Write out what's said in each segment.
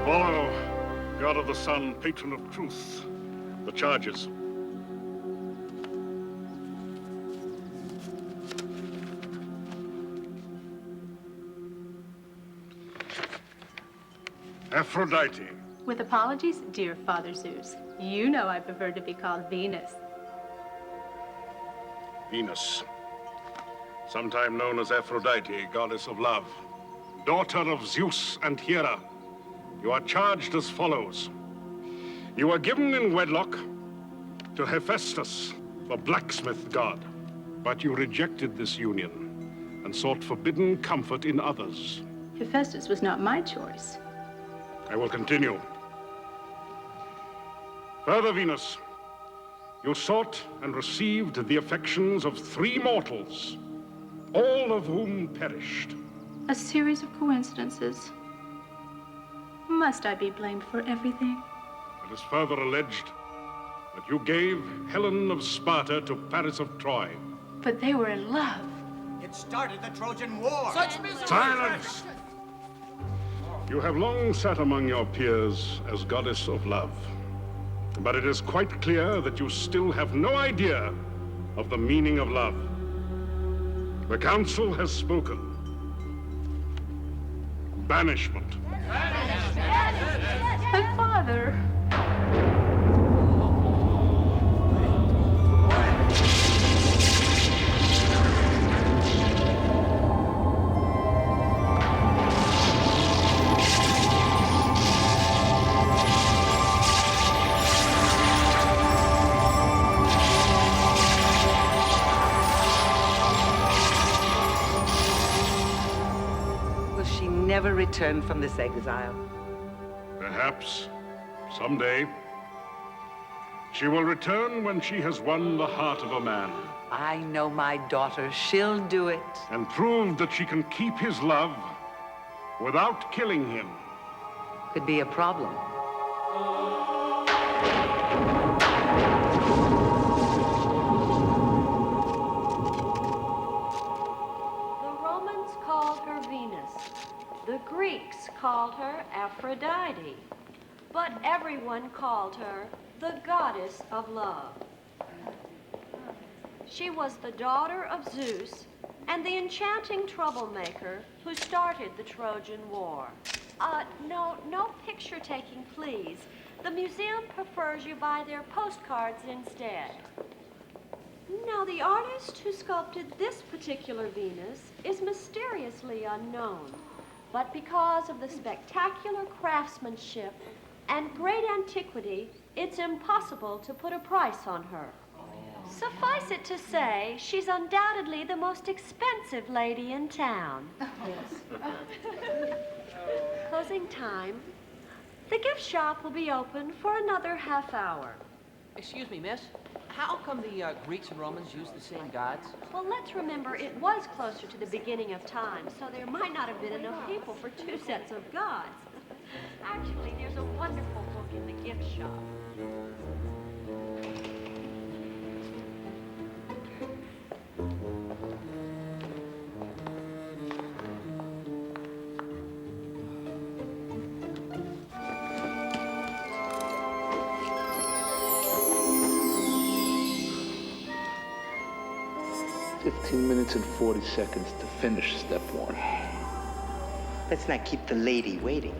Apollo, god of the sun, patron of truth. The charges. Aphrodite. With apologies, dear Father Zeus. You know I prefer to be called Venus. Venus, sometime known as Aphrodite, goddess of love, daughter of Zeus and Hera. You are charged as follows. You were given in wedlock to Hephaestus, the blacksmith god, but you rejected this union and sought forbidden comfort in others. Hephaestus was not my choice. I will continue. Further, Venus, you sought and received the affections of 3 mortals, all of whom perished. A series of coincidences. Must I be blamed for everything? It is further alleged that you gave Helen of Sparta to Paris of Troy. But they were in love. It started the Trojan War. Such misery! Silence! You have long sat among your peers as goddess of love. But it is quite clear that you still have no idea of the meaning of love. The council has spoken. Banishment. My father. Never return from this exile. Perhaps someday she will return when she has won the heart of a man. I know my daughter. She'll do it. And prove that she can keep his love without killing him. Could be a problem. The Greeks called her Aphrodite, but everyone called her the goddess of love. She was the daughter of Zeus and the enchanting troublemaker who started the Trojan War. No picture taking, please. The museum prefers you buy their postcards instead. Now, the artist who sculpted this particular Venus is mysteriously unknown. But because of the spectacular craftsmanship and great antiquity, it's impossible to put a price on her. Suffice it to say, she's undoubtedly the most expensive lady in town. Closing time. The gift shop will be open for another half hour. Excuse me, miss. How come the Greeks and Romans used the same gods? Well, let's remember it was closer to the beginning of time, so there might not have been enough people for 2 sets of gods. Actually, there's a wonderful book in the gift shop. Minutes and 40 seconds to finish step 1. Let's not keep the lady waiting.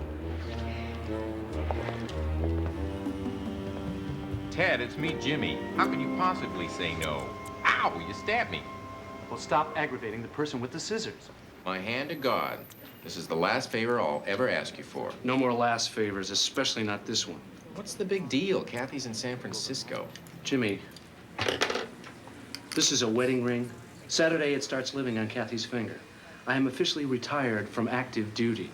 Ted, it's me, Jimmy. How could you possibly say no? Ow, you stabbed me. Well, stop aggravating the person with the scissors. My hand to God. This is the last favor I'll ever ask you for. No more last favors, especially not this one. What's the big deal? Kathy's in San Francisco. Jimmy, this is a wedding ring. Saturday, it starts living on Kathy's finger. I am officially retired from active duty.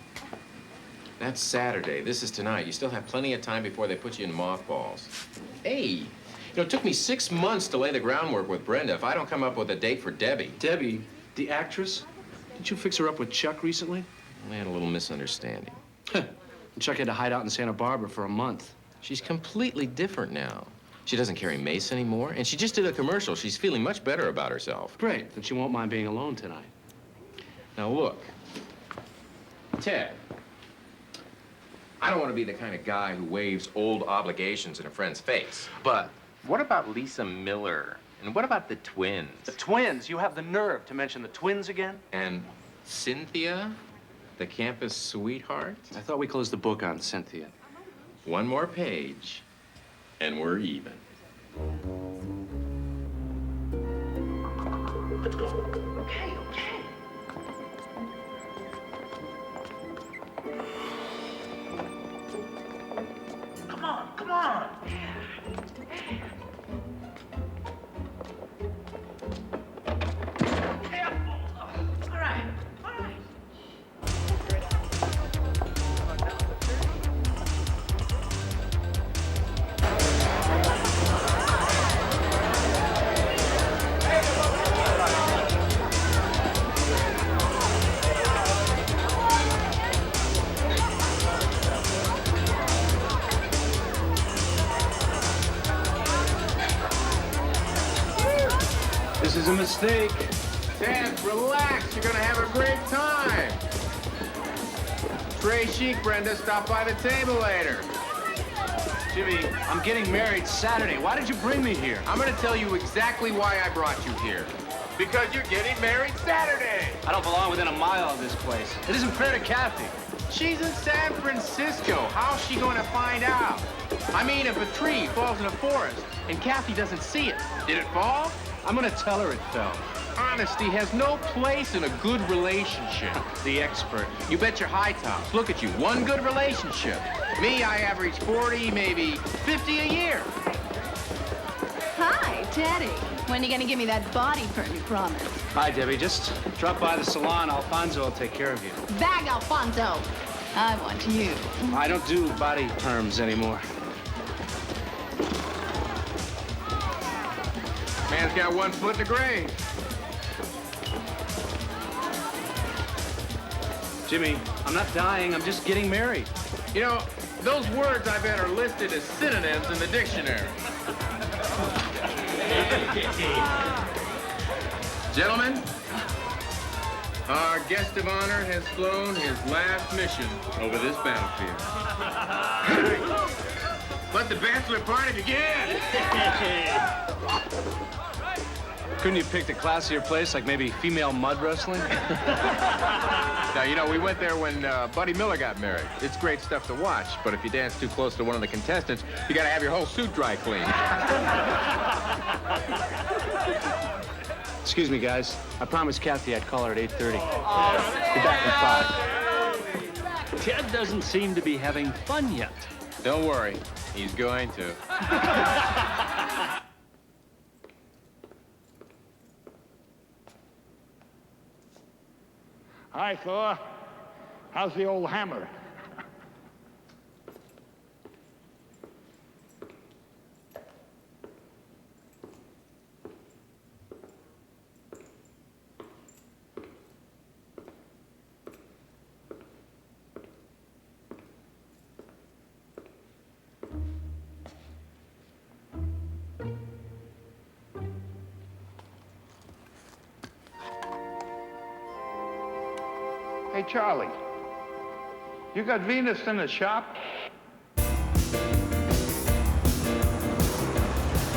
That's Saturday. This is tonight. You still have plenty of time before they put you in mothballs. Hey, it took me 6 months to lay the groundwork with Brenda. If I don't come up with a date for Debbie. Debbie, the actress? Didn't you fix her up with Chuck recently? We had a little misunderstanding. Chuck had to hide out in Santa Barbara for a month. She's completely different now. She doesn't carry mace anymore, and she just did a commercial. She's feeling much better about herself. Great, then she won't mind being alone tonight. Now look, Ted, I don't want to be the kind of guy who waves old obligations in a friend's face. But What about Lisa Miller? And what about the twins? the twins, you have the nerve to mention the twins again? And Cynthia, the campus sweetheart? I thought we closed the book on Cynthia. One more page, and we're even. Okay, okay. Come on, come on. Careful. All right, all right. This is a mistake. Dad, relax. You're gonna have a great time. Trey Chic, Brenda. Stop by the table later. Jimmy, I'm getting married Saturday. Why did you bring me here? I'm gonna tell you exactly why I brought you here. Because you're getting married Saturday. I don't belong within a mile of this place. It isn't fair to Kathy. She's in San Francisco. How's she going to find out? I mean, if a tree falls in a forest and Kathy doesn't see it, did it fall? I'm gonna tell her it fell. Honesty has no place in a good relationship. The expert. You bet your high tops. Look at you, one good relationship. Me, I average 40, maybe 50 a year. Hi, Teddy. When are you gonna give me that body perm you promised? Hi, Debbie. Just drop by the salon. Alfonso will take care of you. Bag Alfonso. I want you. I don't do body perms anymore. Man's got one foot in the grave. Jimmy, I'm not dying. I'm just getting married. You know, those words I bet are listed as synonyms in the dictionary. Gentlemen, our guest of honor has flown his last mission over this battlefield. Let the bachelor party begin! Couldn't you pick a classier place, like maybe female mud wrestling? Now, you know, we went there when Buddy Miller got married. It's great stuff to watch, but if you dance too close to one of the contestants, you gotta have your whole suit dry cleaned. Excuse me, guys. I promised Kathy I'd call her at 8:30. Be back in 5. Ted doesn't seem to be having fun yet. Don't worry, he's going to. Hi, Thor. How's the old hammer? Hey, Charlie, you got Venus in the shop?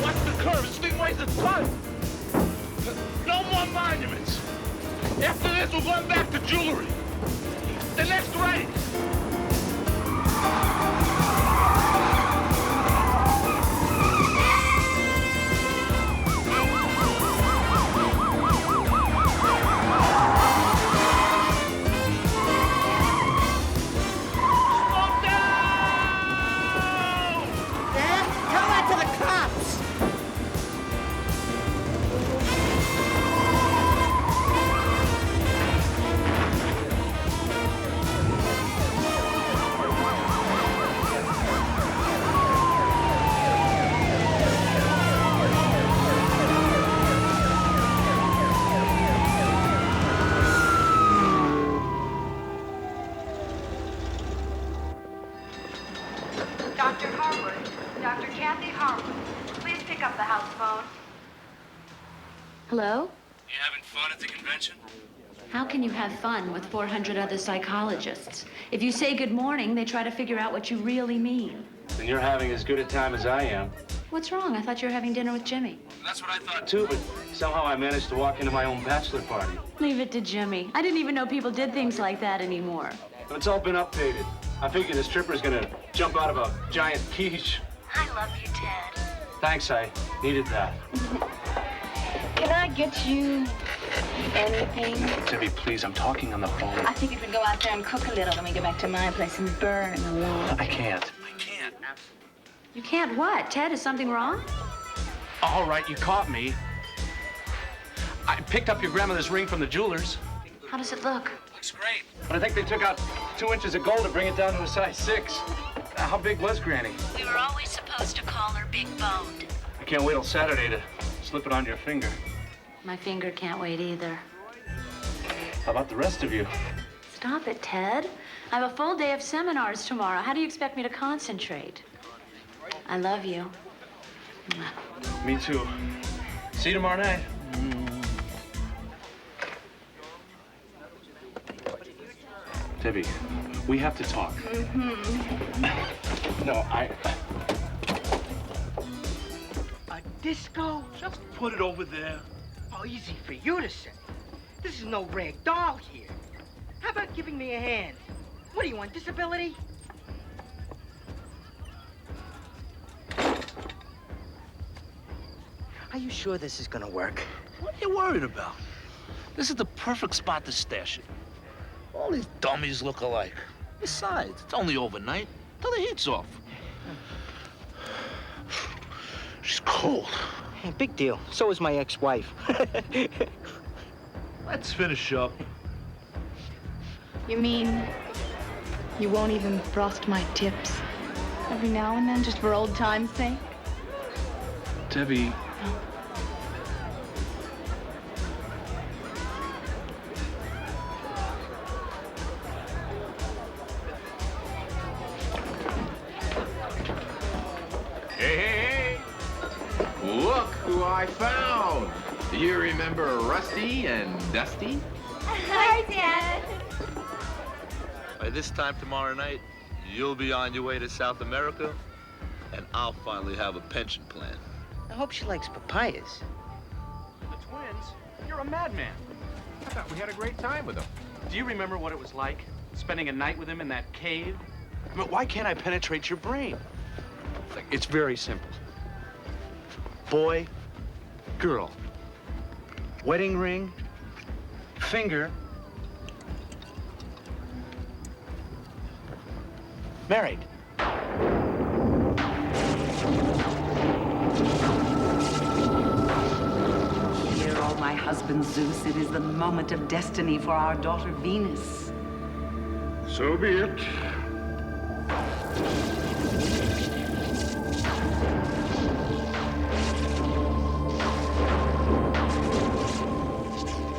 Watch the curve. This thing weighs a ton. No more monuments. After this, we're going back to jewelry. The next race. Hello? You having fun at the convention? How can you have fun with 400 other psychologists? If you say good morning, they try to figure out what you really mean. Then you're having as good a time as I am. What's wrong? I thought you were having dinner with Jimmy. That's what I thought too, but somehow I managed to walk into my own bachelor party. Leave it to Jimmy. I didn't even know people did things like that anymore. It's all been updated. I figure the stripper's gonna jump out of a giant quiche. I love you, Ted. Thanks, I needed that. Can I get you anything? Debbie, please, I'm talking on the phone. I think you could go out there and cook a little, then we go back to my place and burn the wall. I can't. You can't what? Ted, is something wrong? All right, you caught me. I picked up your grandmother's ring from the jeweler's. How does it look? Looks great. But I think they took out 2 inches of gold to bring it down to a size 6. How big was Granny? We were always supposed to call her big boned. I can't wait till Saturday to slip it on your finger. My finger can't wait either. How about the rest of you? Stop it, Ted. I have a full day of seminars tomorrow. How do you expect me to concentrate? I love you. Me too. See you tomorrow night. Debbie, we have to talk. No, A disco? Just put it over there. Oh, easy for you to say. This is no rag doll here. How about giving me a hand? What do you want, disability? Are you sure this is gonna work? What are you worried about? This is the perfect spot to stash it. All these dummies look alike. Besides, it's only overnight, till the heat's off. She's cold. Hey, big deal. So is my ex-wife. Let's finish up. You mean you won't even frost my tips every now and then, just for old time's sake? Debbie. Hey! Look who I found! Do you remember Rusty and Dusty? Hi, Dad. By this time tomorrow night, you'll be on your way to South America, and I'll finally have a pension plan. I hope she likes papayas. The twins? You're a madman. I thought we had a great time with them. Do you remember what it was like, spending a night with him in that cave? I mean, why can't I penetrate your brain? It's very simple. Boy, girl. Wedding ring, finger, married. Dear all my husband Zeus, it is the moment of destiny for our daughter Venus. So be it.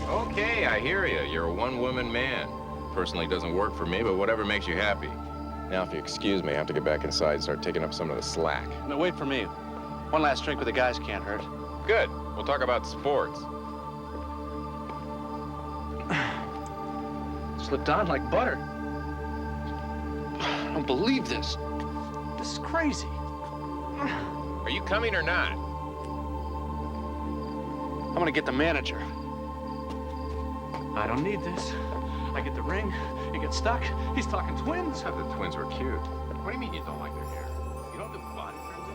Okay, I hear you. You're a one-woman man. Personally, doesn't work for me, but whatever makes you happy. Now, if you excuse me, I have to get back inside and start taking up some of the slack. No, wait for me. One last drink with the guys can't hurt. Good. We'll talk about sports. Slipped on like butter. I don't believe this. This is crazy. Are you coming or not? I'm gonna get the manager. I don't need this. I get the ring, he gets stuck, he's talking twins. I thought the twins were cute. What do you mean you don't like their hair? You don't do body trims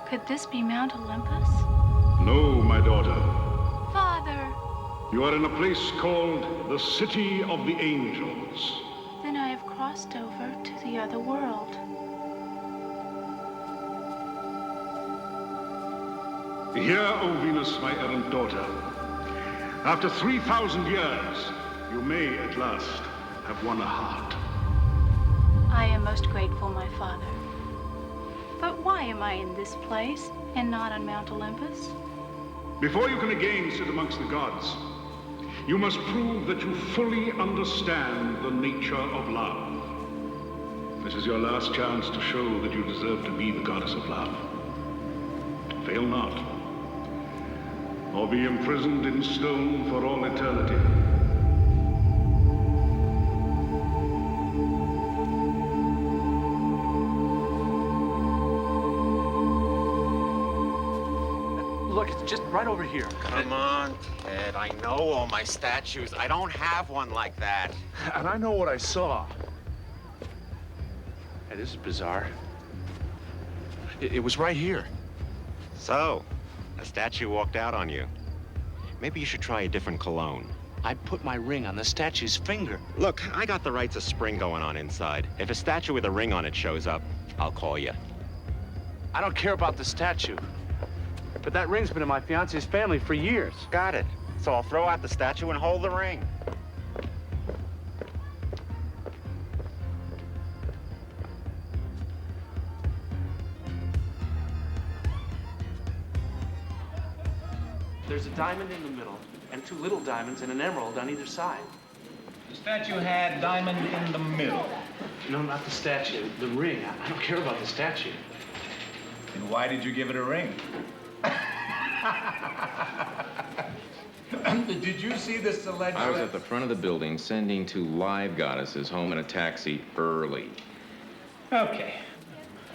Could this be Mount Olympus? No, my daughter. Father! You are in a place called the City of the Angels. Then I have crossed over to the other world. Hear, O Venus, my errant daughter. After 3,000 years, you may at last have won a heart. I I am most grateful, my father. But why am I in this place and not on Mount Olympus? Before you can again sit amongst the gods, you must prove that you fully understand the nature of love. This is your last chance to show that you deserve to be the goddess of love. Fail not, or be imprisoned in stone for all eternity. Look, it's just right over here. Come on, Ted. I know all my statues. I don't have one like that. And I know what I saw. Hey, this is bizarre. It was right here. So, a statue walked out on you. Maybe you should try a different cologne. I put my ring on the statue's finger. Look, I got the rights of spring going on inside. If a statue with a ring on it shows up, I'll call you. I don't care about the statue. But that ring's been in my fiance's family for years. Got it. So I'll throw out the statue and hold the ring. There's a diamond in the middle, and two little diamonds and an emerald on either side. The statue had diamond in the middle. No, not the statue. The ring. I don't care about the statue. And why did you give it a ring? Did you see the celestial? I was at the front of the building sending two live goddesses home in a taxi early. Okay.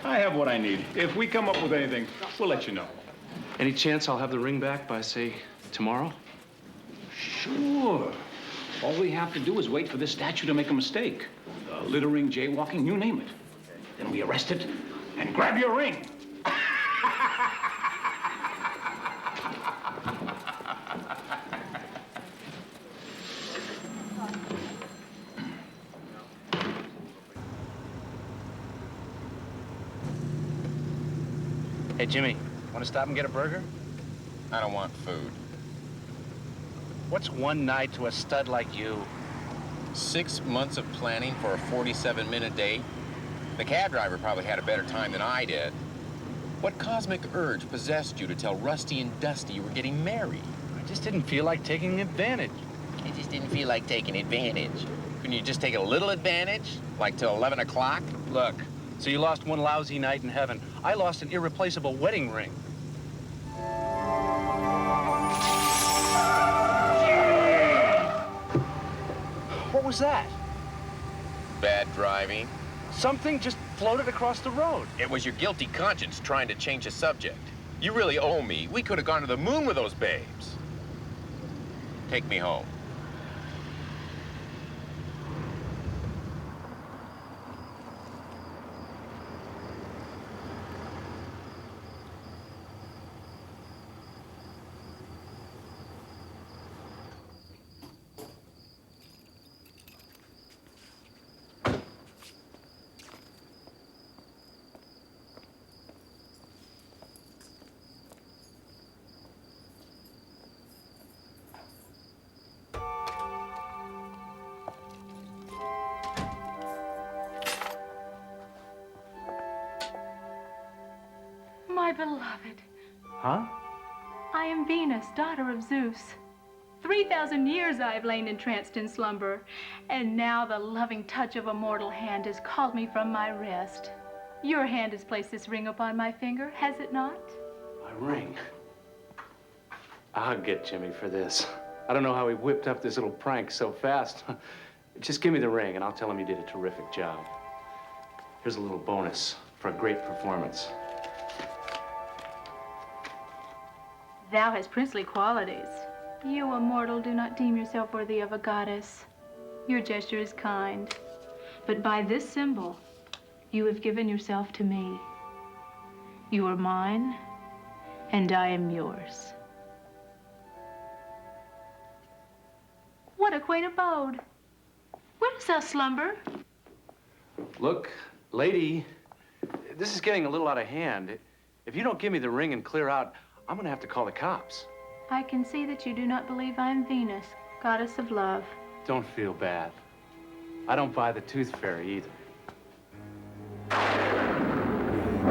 I have what I need. If we come up with anything, we'll let you know. Any chance I'll have the ring back by, say, tomorrow? Sure. All we have to do is wait for this statue to make a mistake. Littering, jaywalking, you name it. Then we arrest it and grab your ring. Hey, Jimmy, want to stop and get a burger? I don't want food. What's one night to a stud like you? 6 months of planning for a 47-minute date? The cab driver probably had a better time than I did. What cosmic urge possessed you to tell Rusty and Dusty you were getting married? I just didn't feel like taking advantage. I just didn't feel like taking advantage. Couldn't you just take a little advantage? Like till 11 o'clock? Look, so you lost one lousy night in heaven. I lost an irreplaceable wedding ring. What was that? Bad driving. Something just floated across the road. It was your guilty conscience trying to change the subject. You really owe me. We could have gone to the moon with those babes. Take me home. My beloved, Huh? I am Venus, daughter of Zeus. 3,000 years I have lain entranced in slumber, and now the loving touch of a mortal hand has called me from my rest. Your hand has placed this ring upon my finger, has it not? My ring. I'll get Jimmy for this. I don't know how he whipped up this little prank so fast. Just give me the ring, and I'll tell him you did a terrific job. Here's a little bonus for a great performance. Thou hast princely qualities. You, a mortal, do not deem yourself worthy of a goddess. Your gesture is kind. But by this symbol, you have given yourself to me. You are mine, and I am yours. What a quaint abode. Where dost thou slumber? Look, lady, this is getting a little out of hand. If you don't give me the ring and clear out, I'm gonna have to call the cops. I can see that you do not believe I am Venus, goddess of love. Don't feel bad. I don't buy the tooth fairy either. You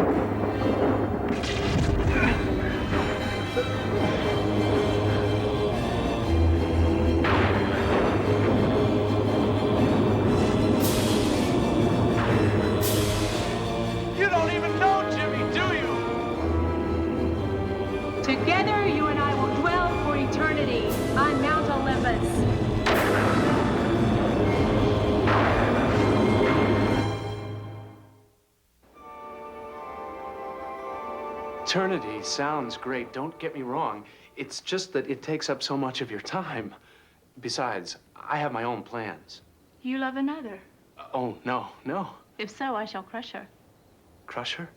don't even know Jimmy, do you? Together, you and I will dwell for eternity on Mount Olympus. Eternity sounds great, don't get me wrong. It's just that it takes up so much of your time. Besides, I have my own plans. You love another. Oh, no, no. If so, I shall crush her. Crush her?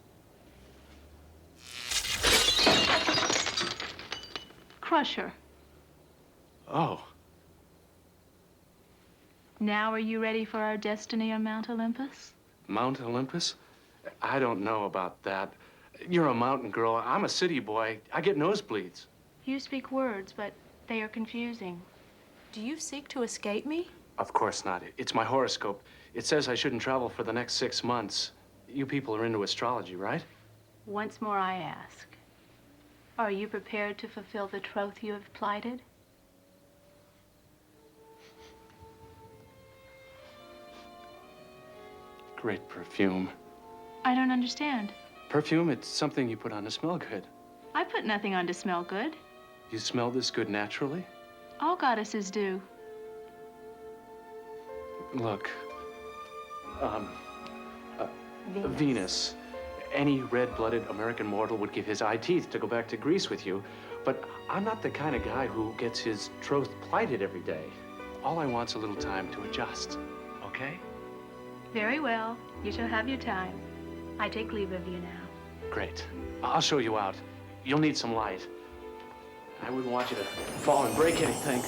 Crush her. Oh. Now are you ready for our destiny on Mount Olympus? Mount Olympus? I don't know about that. You're a mountain girl. I'm a city boy. I get nosebleeds. You speak words, but they are confusing. Do you seek to escape me? Of course not. It's my horoscope. It says I shouldn't travel for the next 6 months. You people are into astrology, right? Once more I ask. Are you prepared to fulfill the troth you have plighted? Great perfume. I don't understand. Perfume, it's something you put on to smell good. I put nothing on to smell good. You smell this good naturally? All goddesses do. Look, Venus. Any red-blooded American mortal would give his eye teeth to go back to Greece with you, but I'm not the kind of guy who gets his troth plighted every day. All I want's a little time to adjust, okay? Very well. You shall have your time. I take leave of you now. Great. I'll show you out. You'll need some light. I wouldn't want you to fall and break anything.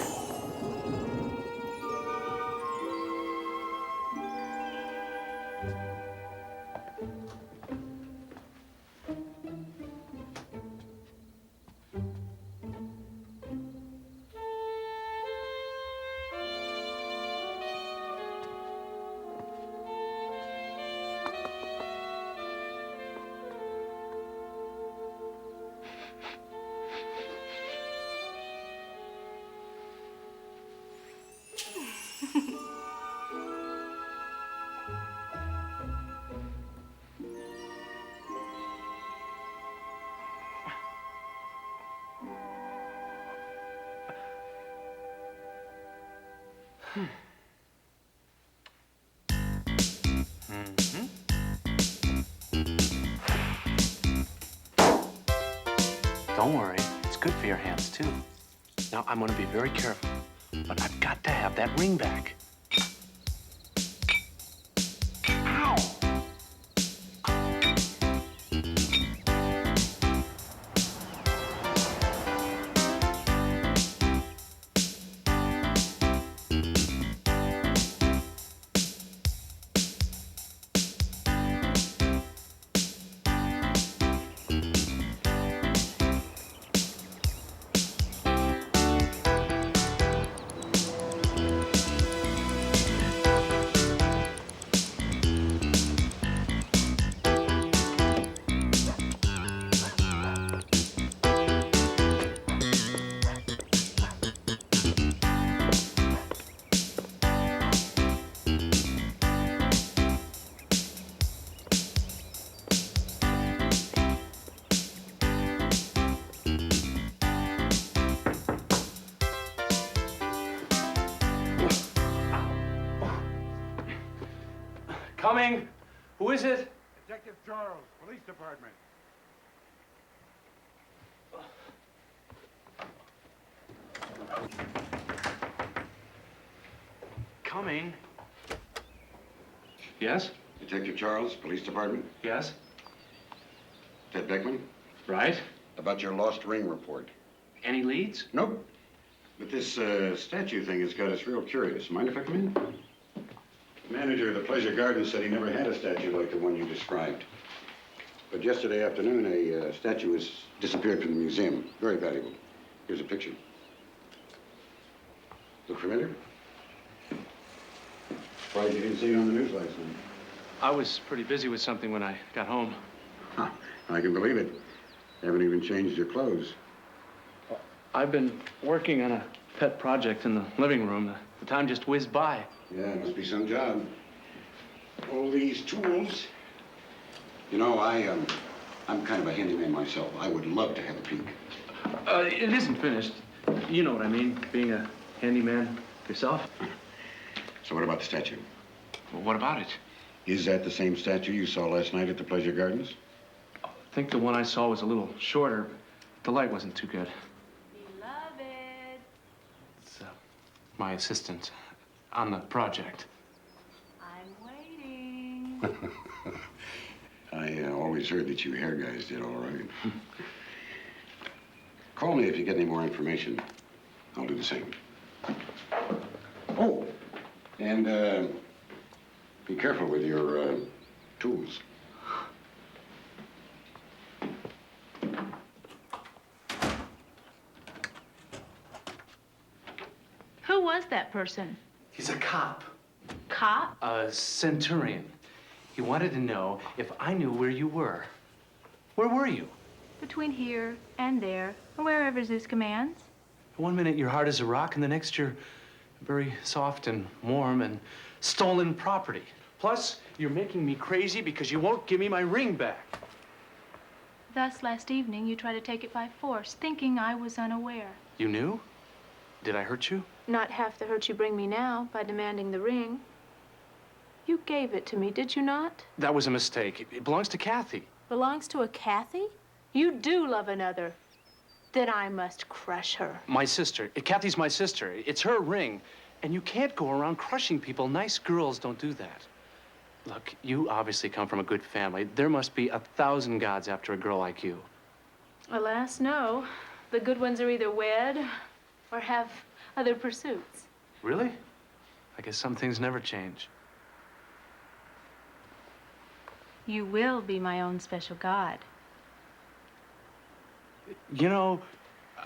Don't worry, it's good for your hands, too. Now, I'm gonna be very careful, but I've got to have that ring back. Ow! Coming. Who is it? Detective Charles, Police Department. Coming. Yes? Detective Charles, Police Department. Yes? Ted Beckman. Right. About your lost ring report. Any leads? Nope. But this statue thing has got us real curious. Mind if I come in? The manager of the Pleasure Garden said he never had a statue like the one you described. But yesterday afternoon, a statue has disappeared from the museum. Very valuable. Here's a picture. Look familiar? Surprised you didn't see it on the news last night. I was pretty busy with something when I got home. Huh. I can believe it. You haven't even changed your clothes. I've been working on a pet project in the living room. The time just whizzed by. Yeah, it must be some job. All these tools. You know, I'm kind of a handyman myself. I would love to have a peek. It isn't finished. You know what I mean, being a handyman yourself. So what about the statue? Well, what about it? Is that the same statue you saw last night at the Pleasure Gardens? I think the one I saw was a little shorter, but the light wasn't too good. Beloved. It's my assistant on the project. I'm waiting. I always heard that you hair guys did all right. Call me if you get any more information. I'll do the same. Oh, and be careful with your tools. Who was that person? He's a cop. Cop? A centurion. He wanted to know if I knew where you were. Where were you? Between here and there, or wherever Zeus commands. One minute you're hard as a rock, and the next you're very soft and warm and stolen property. Plus, you're making me crazy because you won't give me my ring back. Thus, last evening, you tried to take it by force, thinking I was unaware. You knew? Did I hurt you? Not half the hurt you bring me now by demanding the ring. You gave it to me, did you not? That was a mistake. It belongs to Kathy. Belongs to a Kathy? You do love another. Then I must crush her. My sister. Kathy's my sister. It's her ring. And you can't go around crushing people. Nice girls don't do that. Look, you obviously come from a good family. There must be 1,000 gods after a girl like you. Alas, no. The good ones are either wed or have other pursuits. Really? I guess some things never change. You will be my own special god. You know,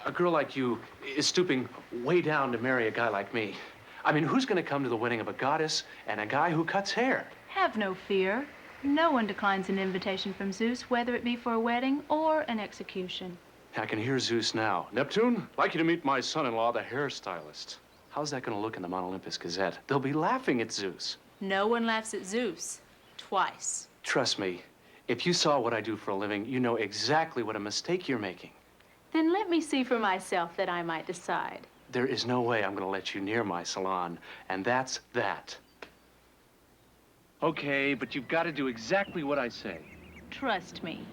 a girl like you is stooping way down to marry a guy like me. I mean, who's going to come to the wedding of a goddess and a guy who cuts hair? Have no fear. No one declines an invitation from Zeus, whether it be for a wedding or an execution. I can hear Zeus now. Neptune, I'd like you to meet my son-in-law, the hairstylist. How's that going to look in the Mount Olympus Gazette? They'll be laughing at Zeus. No one laughs at Zeus. Twice. Trust me, if you saw what I do for a living, you know exactly what a mistake you're making. Then let me see for myself that I might decide. There is no way I'm going to let you near my salon, and that's that. Okay, but you've got to do exactly what I say. Trust me.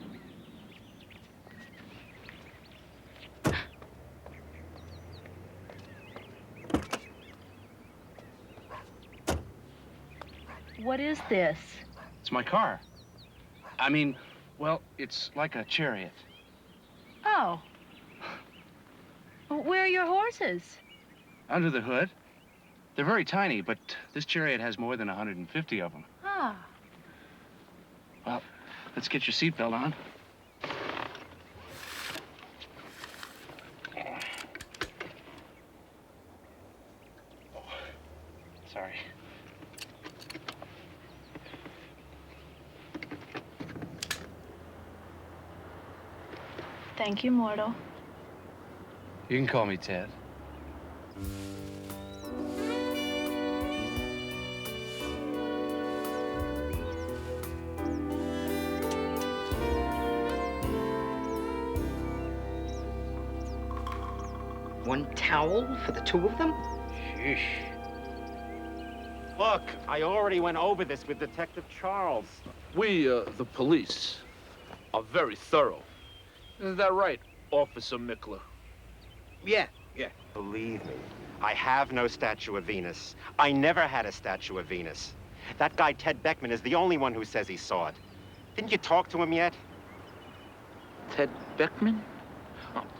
What is this? It's my car. I mean, well, it's like a chariot. Oh. Where are your horses? Under the hood. They're very tiny, but this chariot has more than 150 of them. Ah. Well, let's get your seatbelt on. Sorry. Thank you, mortal. You can call me Ted. One towel for the two of them? Sheesh. Look, I already went over this with Detective Charles. We, the police, are very thorough. Isn't that right, Officer Mickler? Yeah. Believe me, I have no statue of Venus. I never had a statue of Venus. That guy, Ted Beckman, is the only one who says he saw it. Didn't you talk to him yet? Ted Beckman?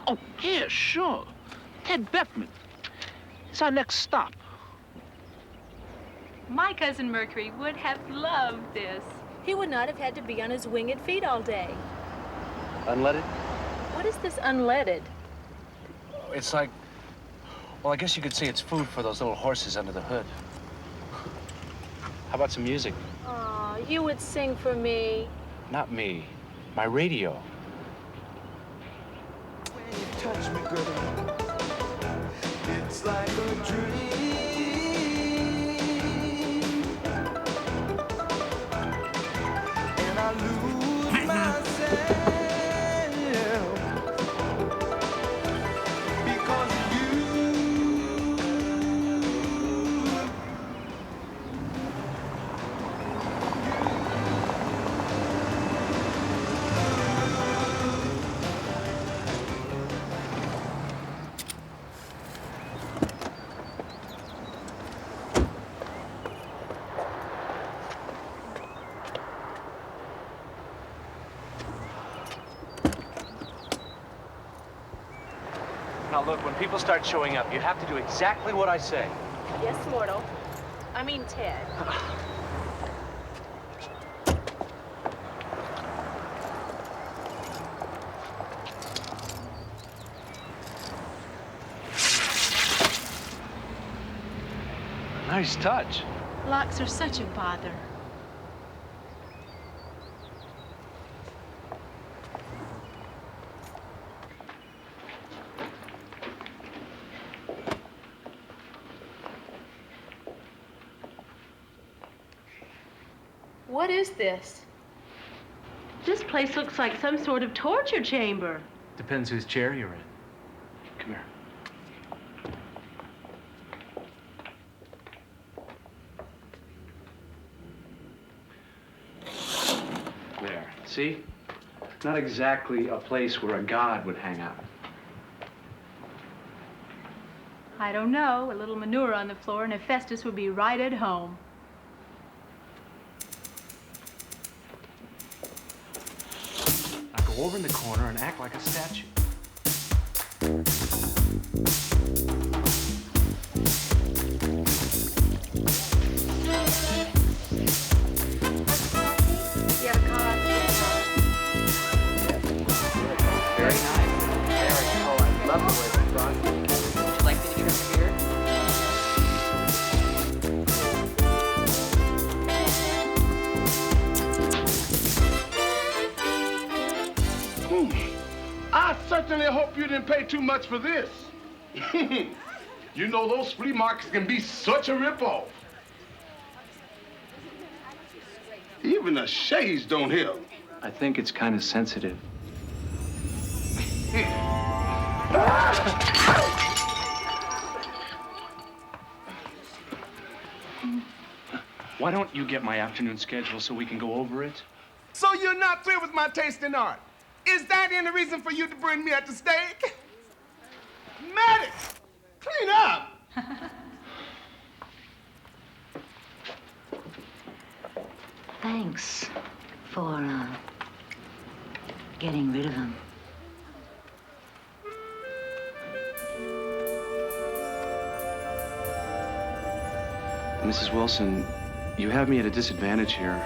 Oh, yeah, sure. Ted Beckman. It's our next stop. My cousin Mercury would have loved this. He would not have had to be on his winged feet all day. Unleaded? What is this unleaded? It's like, well, I guess you could say it's food for those little horses under the hood. How about some music? Aw, you would sing for me. Not me. My radio. When you touch me, girl, it's like a dream. And I lose myself because of you. Now look, when people start showing up, you have to do exactly what I say. Yes, mortal. I mean Ted. Nice touch. Locks are such a bother. What is this? This place looks like some sort of torture chamber. Depends whose chair you're in. Come here. There, see? Not exactly a place where a god would hang out. I don't know. A little manure on the floor and Hephaestus would be right at home. Now go over in the corner and act like a statue. You have a card? Very nice. Very cool. I love the way it's done. Would you like me to give him a beer? I certainly hope you didn't pay too much for this. You know, those flea markets can be such a ripoff. Even the shades don't help. I think it's kind of sensitive. Why don't you get my afternoon schedule so we can go over it? So you're not through with my taste in art? Is that any reason for you to bring me at the stake? Maddox, clean up! Thanks for getting rid of him. Mrs. Wilson, you have me at a disadvantage here.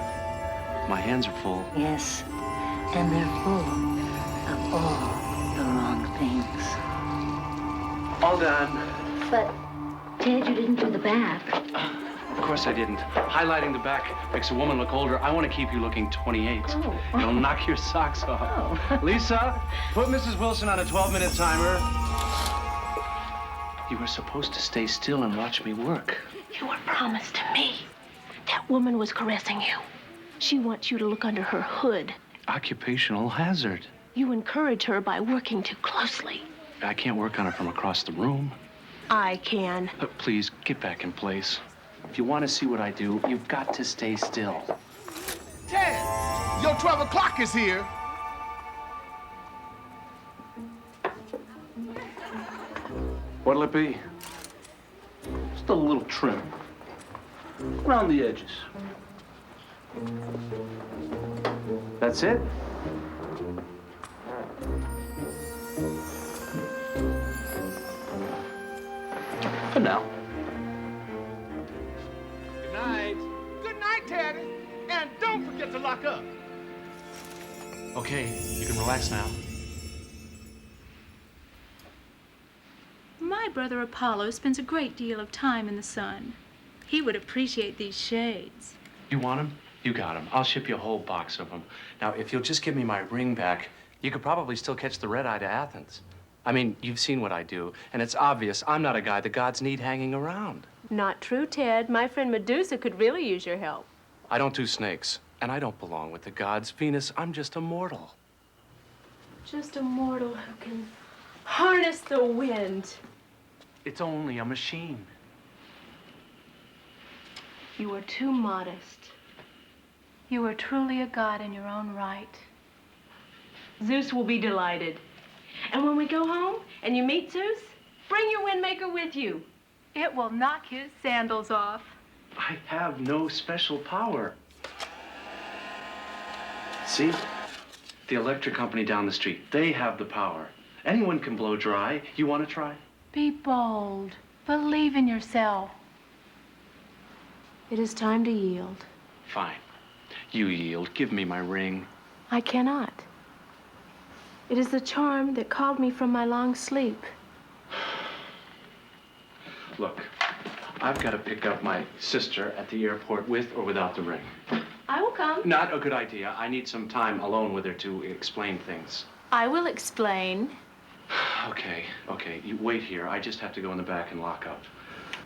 My hands are full. Yes, and they're full of all the wrong things. All done. But, Ted, you didn't do the back. Of course I didn't. Highlighting the back makes a woman look older. I want to keep you looking 28. Oh. It'll knock your socks off. Oh. Lisa, put Mrs. Wilson on a 12-minute timer. You were supposed to stay still and watch me work. You were promised to me. That woman was caressing you. She wants you to look under her hood. Occupational hazard. You encourage her by working too closely. I can't work on it from across the room. I can. Please, get back in place. If you want to see what I do, you've got to stay still. Ted, your 12 o'clock is here. What'll it be? Just a little trim. Around the edges. That's it? For now. Good night. Good night, Teddy. And don't forget to lock up. Okay, you can relax now. My brother Apollo spends a great deal of time in the sun. He would appreciate these shades. You want him? You got them. I'll ship you a whole box of them. Now, if you'll just give me my ring back, you could probably still catch the red-eye to Athens. I mean, you've seen what I do, and it's obvious I'm not a guy the gods need hanging around. Not true, Ted. My friend Medusa could really use your help. I don't do snakes, and I don't belong with the gods. Venus, I'm just a mortal. Just a mortal who can harness the wind. It's only a machine. You are too modest. You are truly a god in your own right. Zeus will be delighted. And when we go home and you meet Zeus, bring your windmaker with you. It will knock his sandals off. I have no special power. See? The electric company down the street, they have the power. Anyone can blow dry. You want to try? Be bold. Believe in yourself. It is time to yield. Fine. You yield. Give me my ring. I cannot. It is the charm that called me from my long sleep. Look, I've got to pick up my sister at the airport with or without the ring. I will come. Not a good idea. I need some time alone with her to explain things. I will explain. Okay. You wait here. I just have to go in the back and lock up.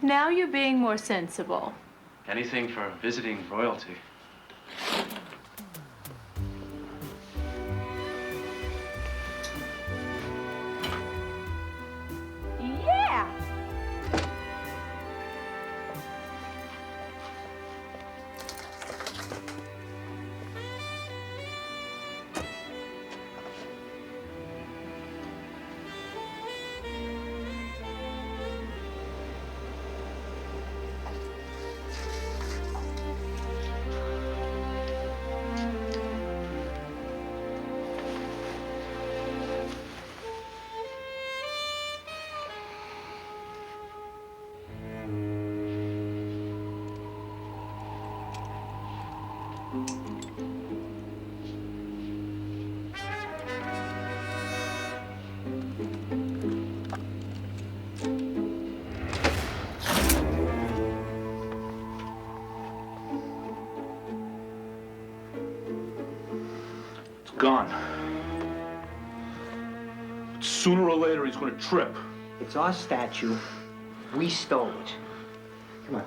Now you're being more sensible. Anything for visiting royalty. Yeah! Gone. Sooner or later, he's gonna trip. It's our statue. We stole it. Come on.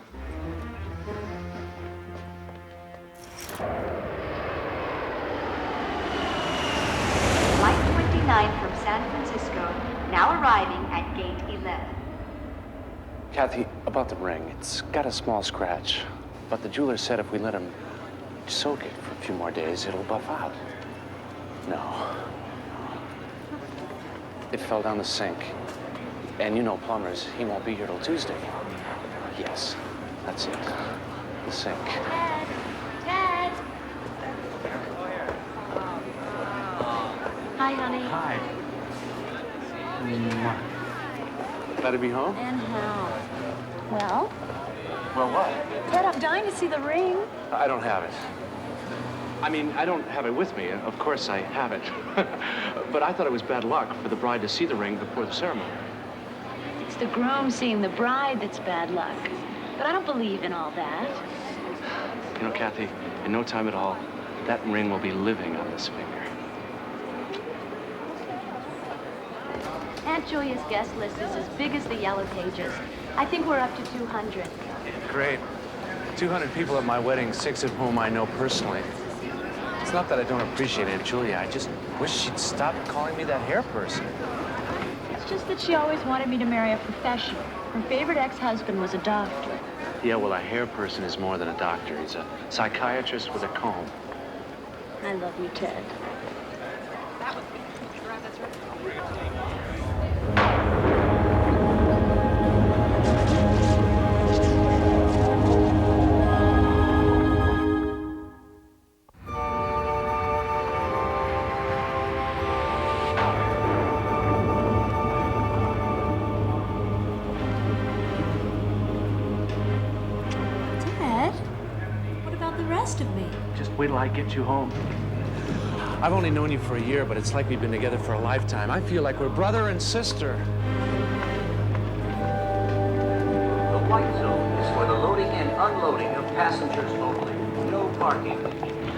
Flight 29 from San Francisco, now arriving at gate 11. Kathy, about the ring, it's got a small scratch. But the jeweler said if we let him soak it for a few more days, it'll buff out. No. It fell down the sink. And you know plumbers, he won't be here till Tuesday. Yes, that's it. The sink. Ted! Hi, honey. Hi. Glad to be home? And how? Well? Well, what? Ted, I'm dying to see the ring. I don't have it. I mean, I don't have it with me. Of course I have it. But I thought it was bad luck for the bride to see the ring before the ceremony. It's the groom seeing the bride that's bad luck. But I don't believe in all that. You know, Kathy, in no time at all, that ring will be living on this finger. Aunt Julia's guest list is as big as the Yellow Pages. I think we're up to 200. Great. 200 people at my wedding, 6 of whom I know personally. It's not that I don't appreciate Aunt Julia. I just wish she'd stop calling me that hair person. It's just that she always wanted me to marry a professional. Her favorite ex-husband was a doctor. Yeah, well, a hair person is more than a doctor. He's a psychiatrist with a comb. I love you, Ted. Wait till I get you home. I've only known you for a year, but it's like we've been together for a lifetime. I feel like we're brother and sister. The white zone is for the loading and unloading of passengers only. No parking.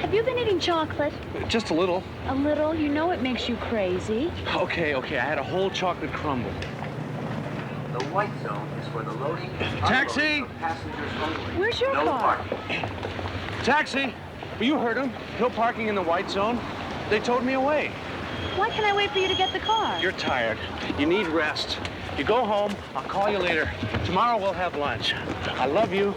Have you been eating chocolate? Just a little. A little? You know it makes you crazy. Okay, I had a whole chocolate crumble. The white zone is for the loading and Taxi! unloading of passengers only. Where's your no car? parking. Taxi! Well, you heard him. No parking in the white zone. They towed me away. Why can't I wait for you to get the car? You're tired. You need rest. You go home. I'll call you later. Tomorrow we'll have lunch. I love you.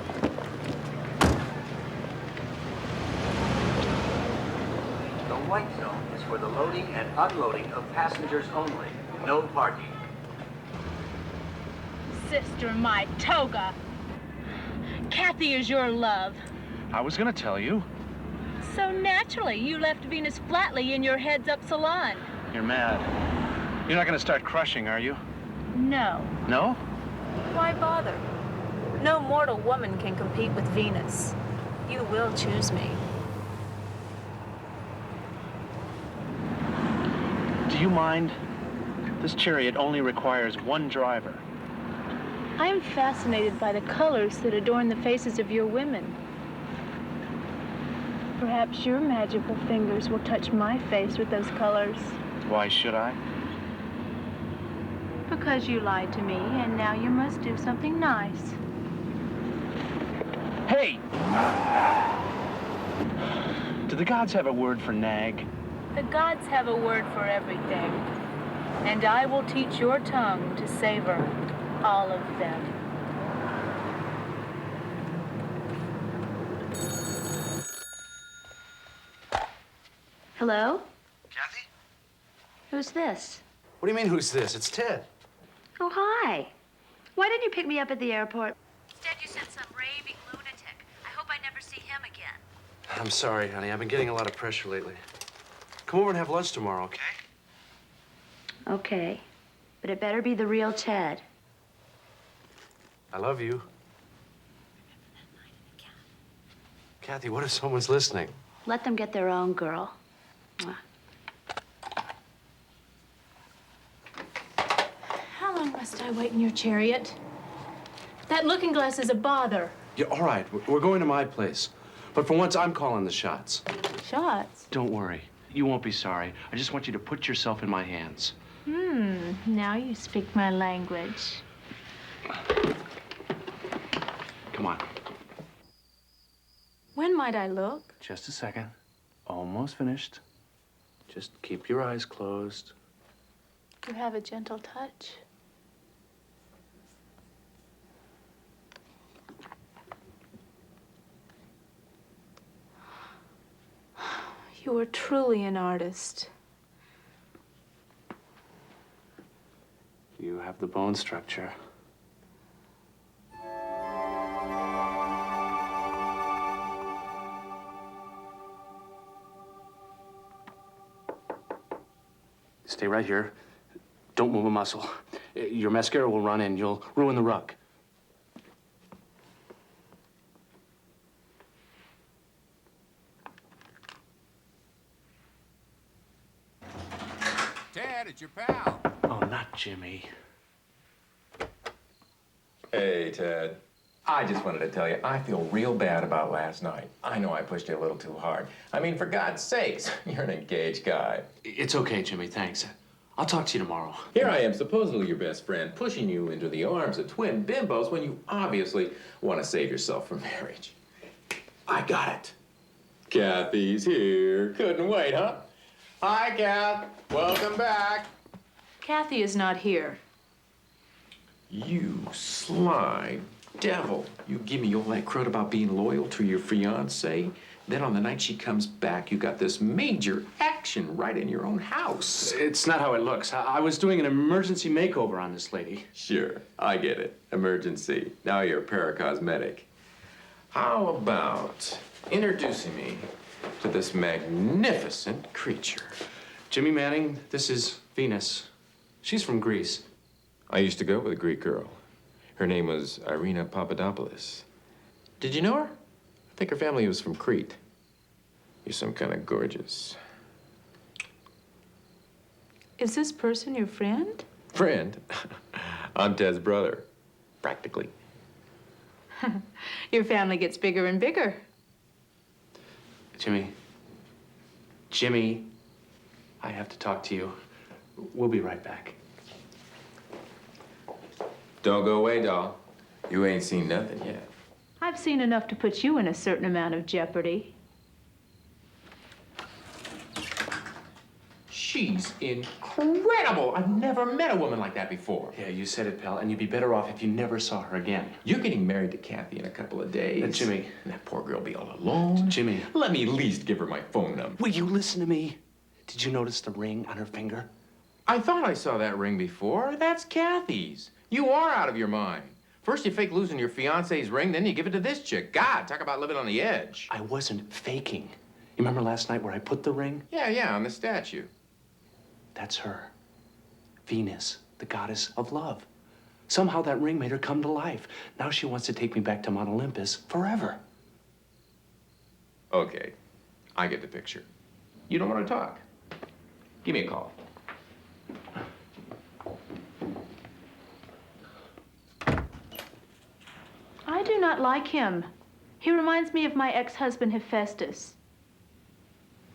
The white zone is for the loading and unloading of passengers only. No parking. Sister, my toga. Kathy is your love. I was gonna tell you. So naturally, you left Venus flatly in your heads-up salon. You're mad. You're not gonna start crushing, are you? No. No? Why bother? No mortal woman can compete with Venus. You will choose me. Do you mind? This chariot only requires one driver. I am fascinated by the colors that adorn the faces of your women. Perhaps your magical fingers will touch my face with those colors. Why should I? Because you lied to me, and now you must do something nice. Hey! Do the gods have a word for nag? The gods have a word for everything, and I will teach your tongue to savor all of them. Hello? Kathy? Who's this? What do you mean, who's this? It's Ted. Oh, hi. Why didn't you pick me up at the airport? Instead, you sent some raving lunatic. I hope I never see him again. I'm sorry, honey. I've been getting a lot of pressure lately. Come over and have lunch tomorrow, okay? Okay. But it better be the real Ted. I love you. Kathy, what if someone's listening? Let them get their own girl. Mwah. How long must I wait in your chariot? That looking glass is a bother. Yeah, all right. We're going to my place. But for once, I'm calling the shots. Shots? Don't worry. You won't be sorry. I just want you to put yourself in my hands. Now you speak my language. Come on. When might I look? Just a second. Almost finished. Just keep your eyes closed. You have a gentle touch. You are truly an artist. You have the bone structure. Stay right here. Don't move a muscle. Your mascara will run in. You'll ruin the rug. Ted, it's your pal. Oh, not Jimmy. Hey, Ted. I just wanted to tell you, I feel real bad about last night. I know I pushed you a little too hard. I mean, for God's sakes, you're an engaged guy. It's okay, Jimmy, thanks. I'll talk to you tomorrow. Here I am, supposedly your best friend, pushing you into the arms of twin bimbos when you obviously want to save yourself from marriage. I got it. Kathy's here. Couldn't wait, huh? Hi, Kath. Welcome back. Kathy is not here. You sly devil. You give me all that crud about being loyal to your fiancée. Then on the night she comes back, you got this major action right in your own house. It's not how it looks. I was doing an emergency makeover on this lady. Sure, I get it. Emergency. Now you're a paracosmetic. How about introducing me to this magnificent creature? Jimmy Manning, this is Venus. She's from Greece. I used to go with a Greek girl. Her name was Irina Papadopoulos. Did you know her? I think her family was from Crete. You're some kind of gorgeous. Is this person your friend? Friend? I'm Ted's brother, practically. Your family gets bigger and bigger. Jimmy, I have to talk to you. We'll be right back. Don't go away, doll. You ain't seen nothing yet. I've seen enough to put you in a certain amount of jeopardy. She's incredible. I've never met a woman like that before. Yeah, you said it, pal, and you'd be better off if you never saw her again. You're getting married to Kathy in a couple of days. Jimmy. And that poor girl will be all alone. Jimmy. Let me at least give her my phone number. Will you listen to me? Did you notice the ring on her finger? I thought I saw that ring before. That's Kathy's. You are out of your mind. First you fake losing your fiance's ring, then you give it to this chick. God, talk about living on the edge. I wasn't faking. You remember last night where I put the ring? Yeah, on the statue. That's her. Venus, the goddess of love. Somehow that ring made her come to life. Now she wants to take me back to Mount Olympus forever. Okay, I get the picture. You don't want to talk. Give me a call. I do not like him. He reminds me of my ex-husband, Hephaestus.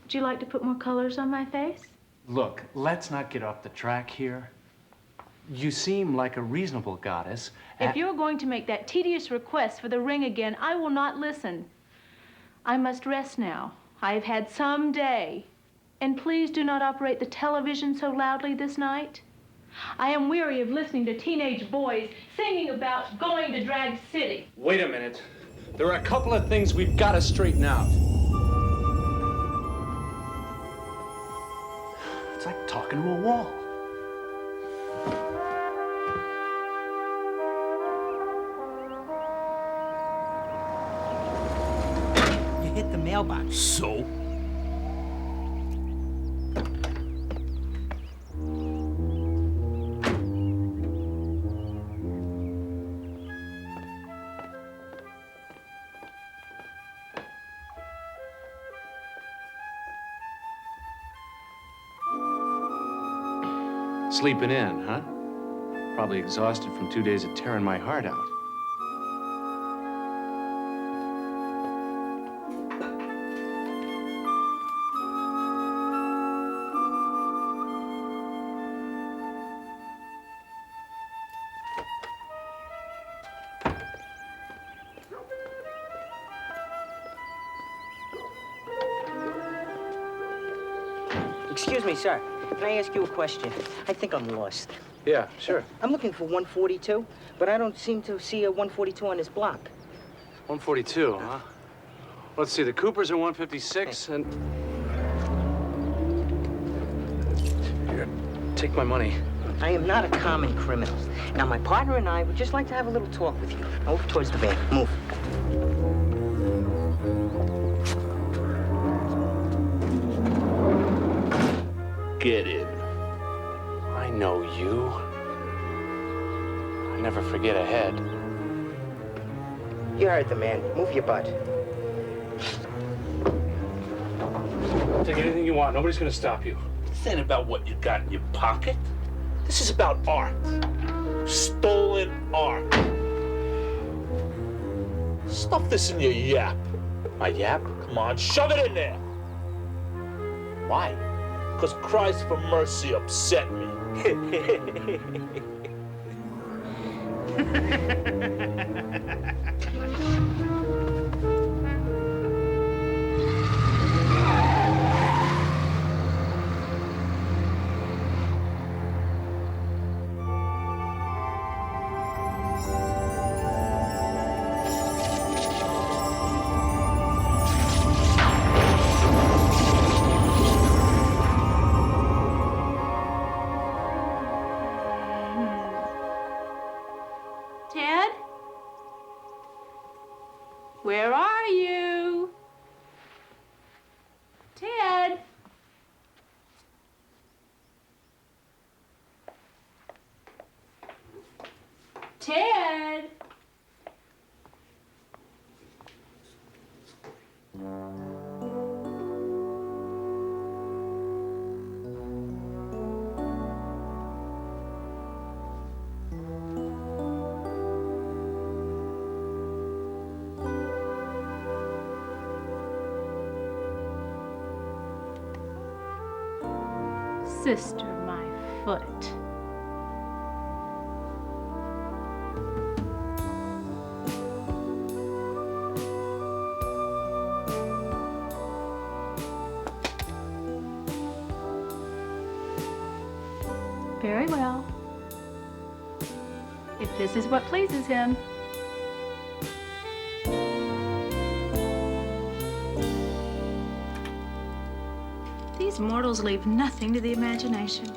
Would you like to put more colors on my face? Look, let's not get off the track here. You seem like a reasonable goddess. If you're going to make that tedious request for the ring again, I will not listen. I must rest now. I have had some day. And please do not operate the television so loudly this night. I am weary of listening to teenage boys singing about going to Drag City. Wait a minute. There are a couple of things we've got to straighten out. It's like talking to a wall. You hit the mailbox. So? Sleeping in, huh? Probably exhausted from 2 days of tearing my heart out. Excuse me, sir. Can I ask you a question? I think I'm lost. Yeah, sure. I'm looking for 142, but I don't seem to see a 142 on this block. 142, huh? Let's see, the Coopers are 156, and... Here, take my money. I am not a common criminal. Now, my partner and I would just like to have a little talk with you. Over towards the van. Move. Get in. I know you. I never forget a head. You heard the man. Move your butt. Take anything you want. Nobody's gonna stop you. This ain't about what you got in your pocket. This is about art. Stolen art. Stuff this in your yap. My yap? Come on, shove it in there. Why? Because cries for mercy upset me. Ted? Where are you? Ted? Ted? sister, my foot. Very well. If this is what pleases him. These mortals leave nothing to the imagination.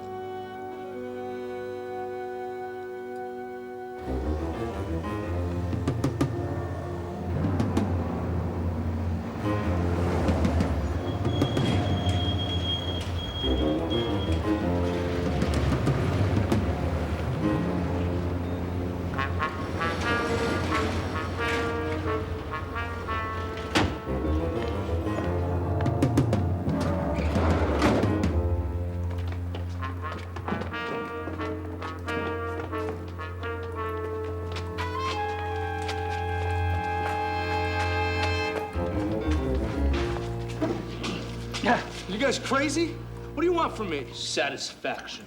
You guys crazy? What do you want from me? Satisfaction.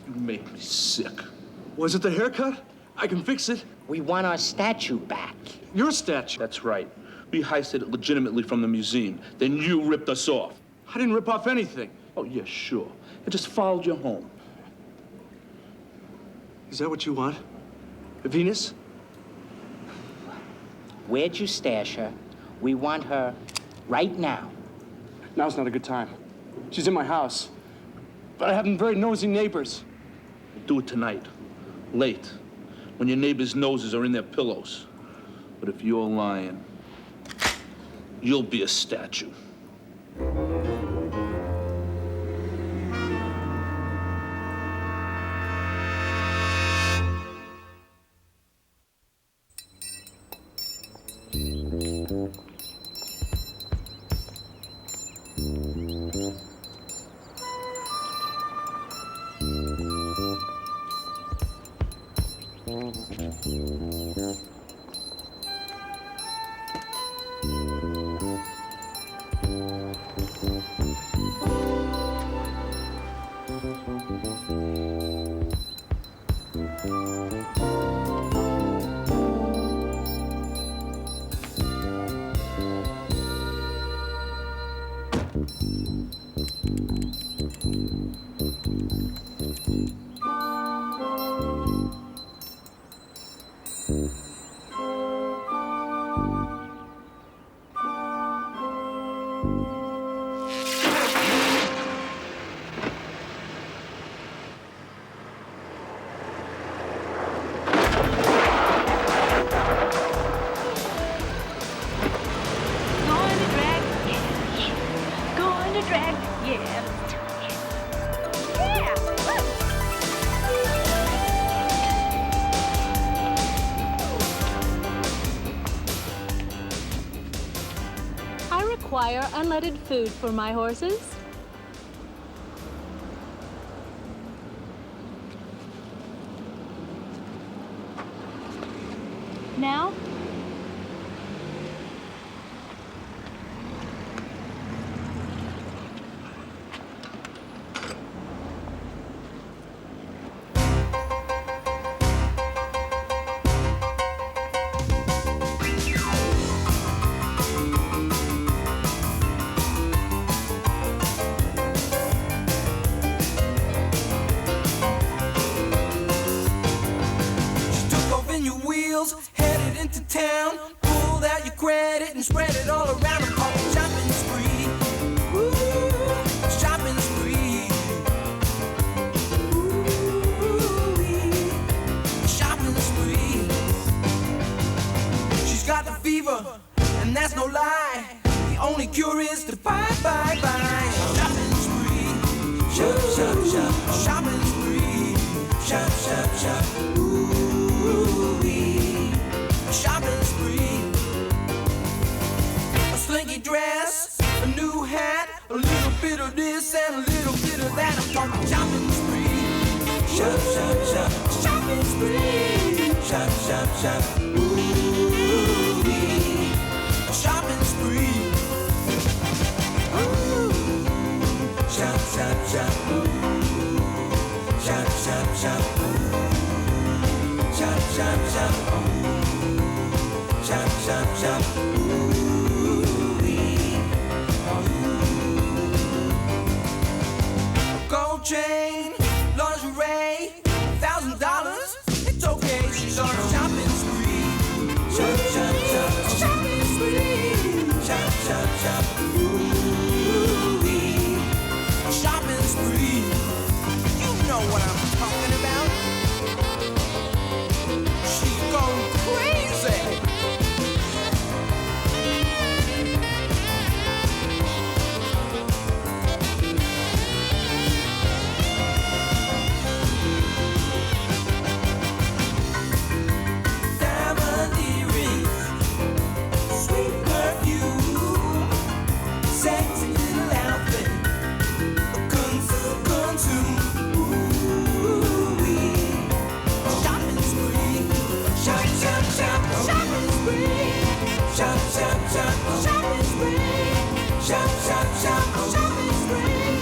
You make me sick. Was it the haircut? I can fix it. We want our statue back. Your statue? That's right. We heisted it legitimately from the museum. Then you ripped us off. I didn't rip off anything. Oh, yeah, sure. I just followed you home. Is that what you want? Venus? Where'd you stash her? We want her right now. Now's not a good time. She's in my house. But I have very nosy neighbors. Do it tonight. Late. When your neighbors' noses are in their pillows. But if you're lying, you'll be a statue. Unleaded food for my horses. Now, headed into town, pulled out your credit and spread it all around. I'm calling shopping spree. Ooh, shopping spree. Ooh, shopping spree. She's got the fever, and that's no lie. The only cure is to buy. Shopping spree. Shop, shop, shop. Shopping spree. Shop, shop, shop. Shopping spree. A slinky dress, a new hat, a little bit of this and a little bit of that. I'm talking shopping spree. Shop, shop, shop. Shopping spree. Shop, shop, shop. Ooh-wee. A shopping spree. Ooh. Shop, shop, shop. Ooh. shop, shop. Shop, shop, shop. Shop, shop, shop. Ooh-wee. Gold chain, lingerie, $1,000. It's okay, she's on a shopping spree. Shop, shop, shop. Shopping spree. Shop, shop, shop. Ooh-wee. Shopping spree. You know what I'm talking about. She's gone crazy. Diamond earrings, sweet perfume, sexy little outfit, consume. Ooh-wee. Shopping spree. Shop, shop, shop. Shopping spree. Shop, shop, shop. Shopping spree. Shop, shop, shop. Shopping spree.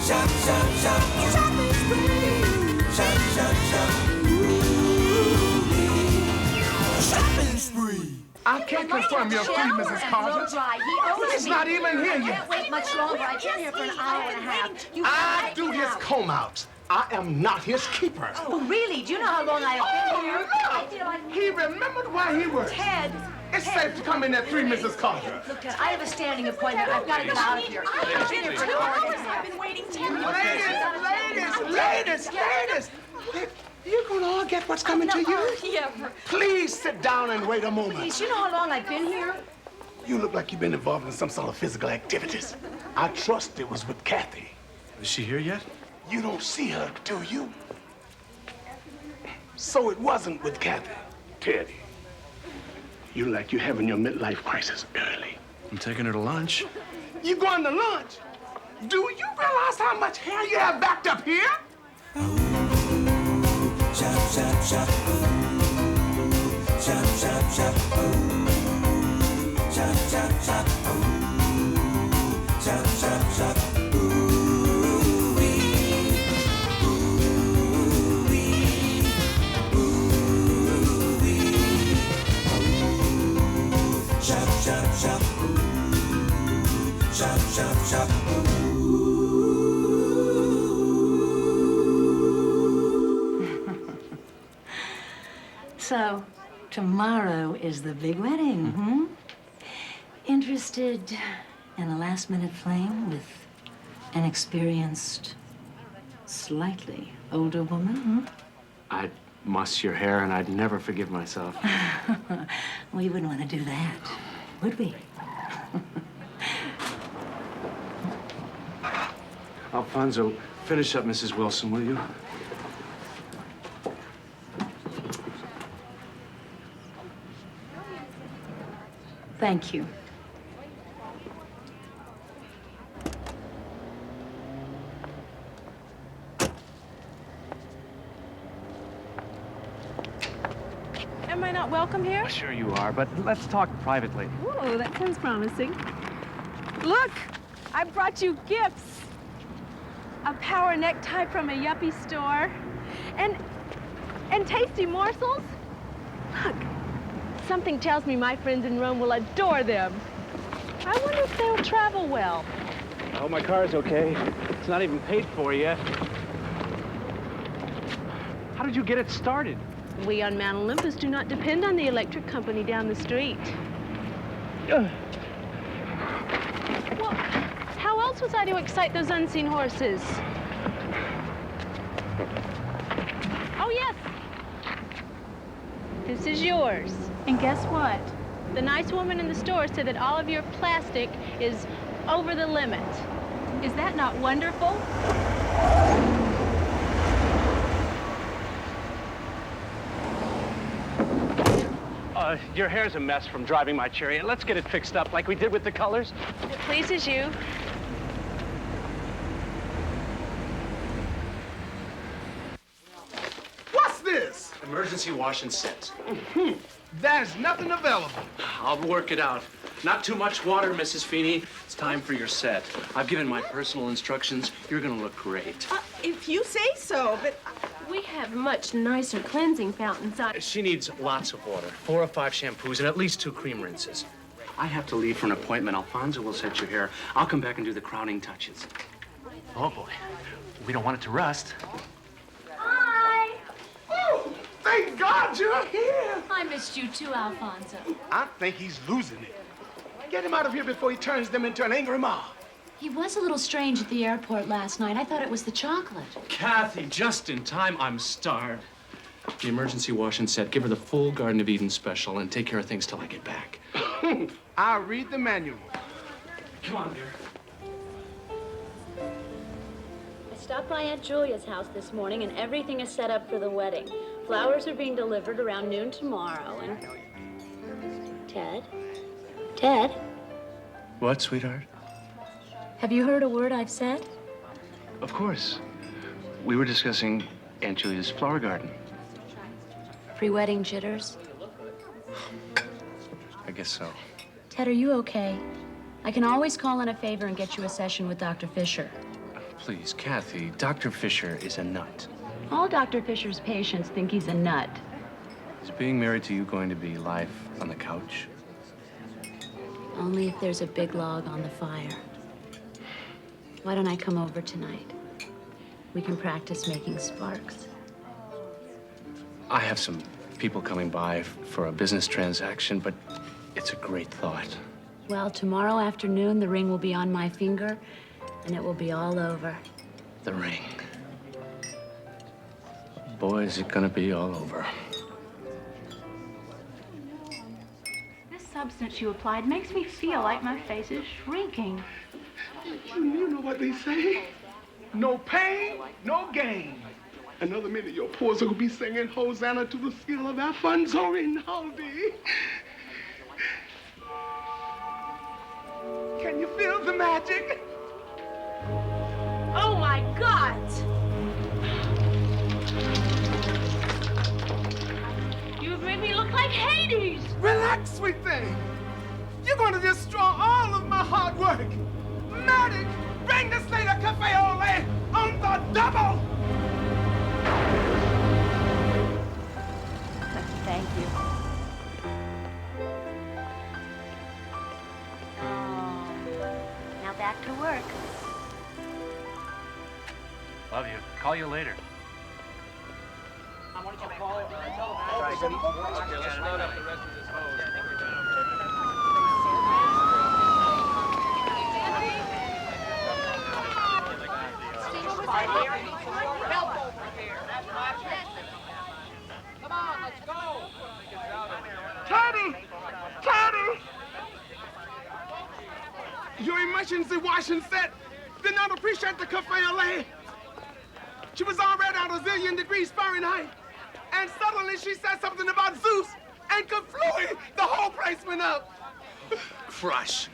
Shop, shop, shop. Shopping spree. Shop, shop, shop. Ooh-wee. Shopping spree. I can't confirm you're free, Mrs. Carter. He's not even here yet. Can't wait much longer. I've been here for an hour and a half. I do his comb outs. I am not his keeper. Oh, really? Do you know how long I have been here? Look. He remembered why he works. Ted. It's safe to come in at 3, Mrs. Carter. Look, Ted, I have a standing appointment. I've got to get out of here. I've been here for 2 hours. I've been waiting 10 minutes. Ladies. You're gonna all get what's coming to you. Yeah. Please sit down and wait a moment. Please, you know how long I've been here? You look like you've been involved in some sort of physical activities. I trust it was with Kathy. Is she here yet? You don't see her, do you? So it wasn't with Kathy. Teddy, you look like you're having your midlife crisis early. I'm taking her to lunch. You going to lunch? Do you realize how much hair you have backed up here? Shop, shop, shop. Shop, shop, shop. Shop, shop, shop. Shop, shop, shop. Ooh-wee. Ooh-wee. Ooh-wee. Shop, shop, shop. Shop, shop, shop. So, tomorrow is the big wedding, hmm? Interested in a last-minute fling with an experienced, slightly older woman, hmm? I'd muss your hair and I'd never forgive myself. We wouldn't want to do that, would we? Alfonso, finish up Mrs. Wilson, will you? Thank you. Am I not welcome here? Sure you are, but let's talk privately. Ooh, that sounds promising. Look, I brought you gifts. A power necktie from a yuppie store. And tasty morsels. Look, something tells me my friends in Rome will adore them. I wonder if they'll travel well. I hope my car's okay. It's not even paid for yet. How did you get it started? We on Mount Olympus do not depend on the electric company down the street. Well, how else was I to excite those unseen horses? Oh, yes. This is yours. And guess what? The nice woman in the store said that all of your plastic is over the limit. Is that not wonderful? Your hair's a mess from driving my Chariot. Let's get it fixed up like we did with the colors. It pleases you. What's this? Emergency wash and set. There's nothing available. I'll work it out. Not too much water, Mrs. Feeney. It's time for your set. I've given my personal instructions. You're gonna look great. If you say so, but We have much nicer cleansing fountains. She needs lots of water, 4 or 5 shampoos, and at least 2 cream rinses. I have to leave for an appointment. Alfonso will set your hair. I'll come back and do the crowning touches. Oh, boy. We don't want it to rust. Hi! Oh, thank God you're here. I missed you too, Alfonso. I think he's losing it. Get him out of here before he turns them into an angry mob. He was a little strange at the airport last night. I thought it was the chocolate. Kathy, just in time. I'm starved. The emergency wash and set. Give her the full Garden of Eden special and take care of things till I get back. I'll read the manual. Come on, dear. I stopped by Aunt Julia's house this morning, and everything is set up for the wedding. Flowers are being delivered around noon tomorrow, and... Ted? What, sweetheart? Have you heard a word I've said? Of course. We were discussing Aunt Julia's flower garden. Pre-wedding jitters? I guess so. Ted, are you okay? I can always call in a favor and get you a session with Dr. Fisher. Please, Kathy, Dr. Fisher is a nut. All Dr. Fisher's patients think he's a nut. Is being married to you going to be life on the couch? Only if there's a big log on the fire. Why don't I come over tonight? We can practice making sparks. I have some people coming by for a business transaction, but it's a great thought. Well, tomorrow afternoon, the ring will be on my finger, and it will be all over. The ring. Boy, is it gonna be all over. This substance you applied makes me feel like my face is shrinking. You know what they say? No pain, no gain. Another minute, your pores will be singing Hosanna to the skill of Alfonso Rinaldi. Can you feel the magic? Oh, my God! You've made me look like Hades! Relax, sweet thing. You're going to destroy all of my hard work. Magic, bring the Slater Cafe Ole on the double! Thank you. Now back to work. Love you. Call you later. Come on, let's go. Teddy! Teddy! Your emergency washing set did not appreciate the cafe au lait. She was already at 1,000,000 degrees Fahrenheit. And suddenly she said something about Zeus, and kaflooey, the whole place went up. Crush.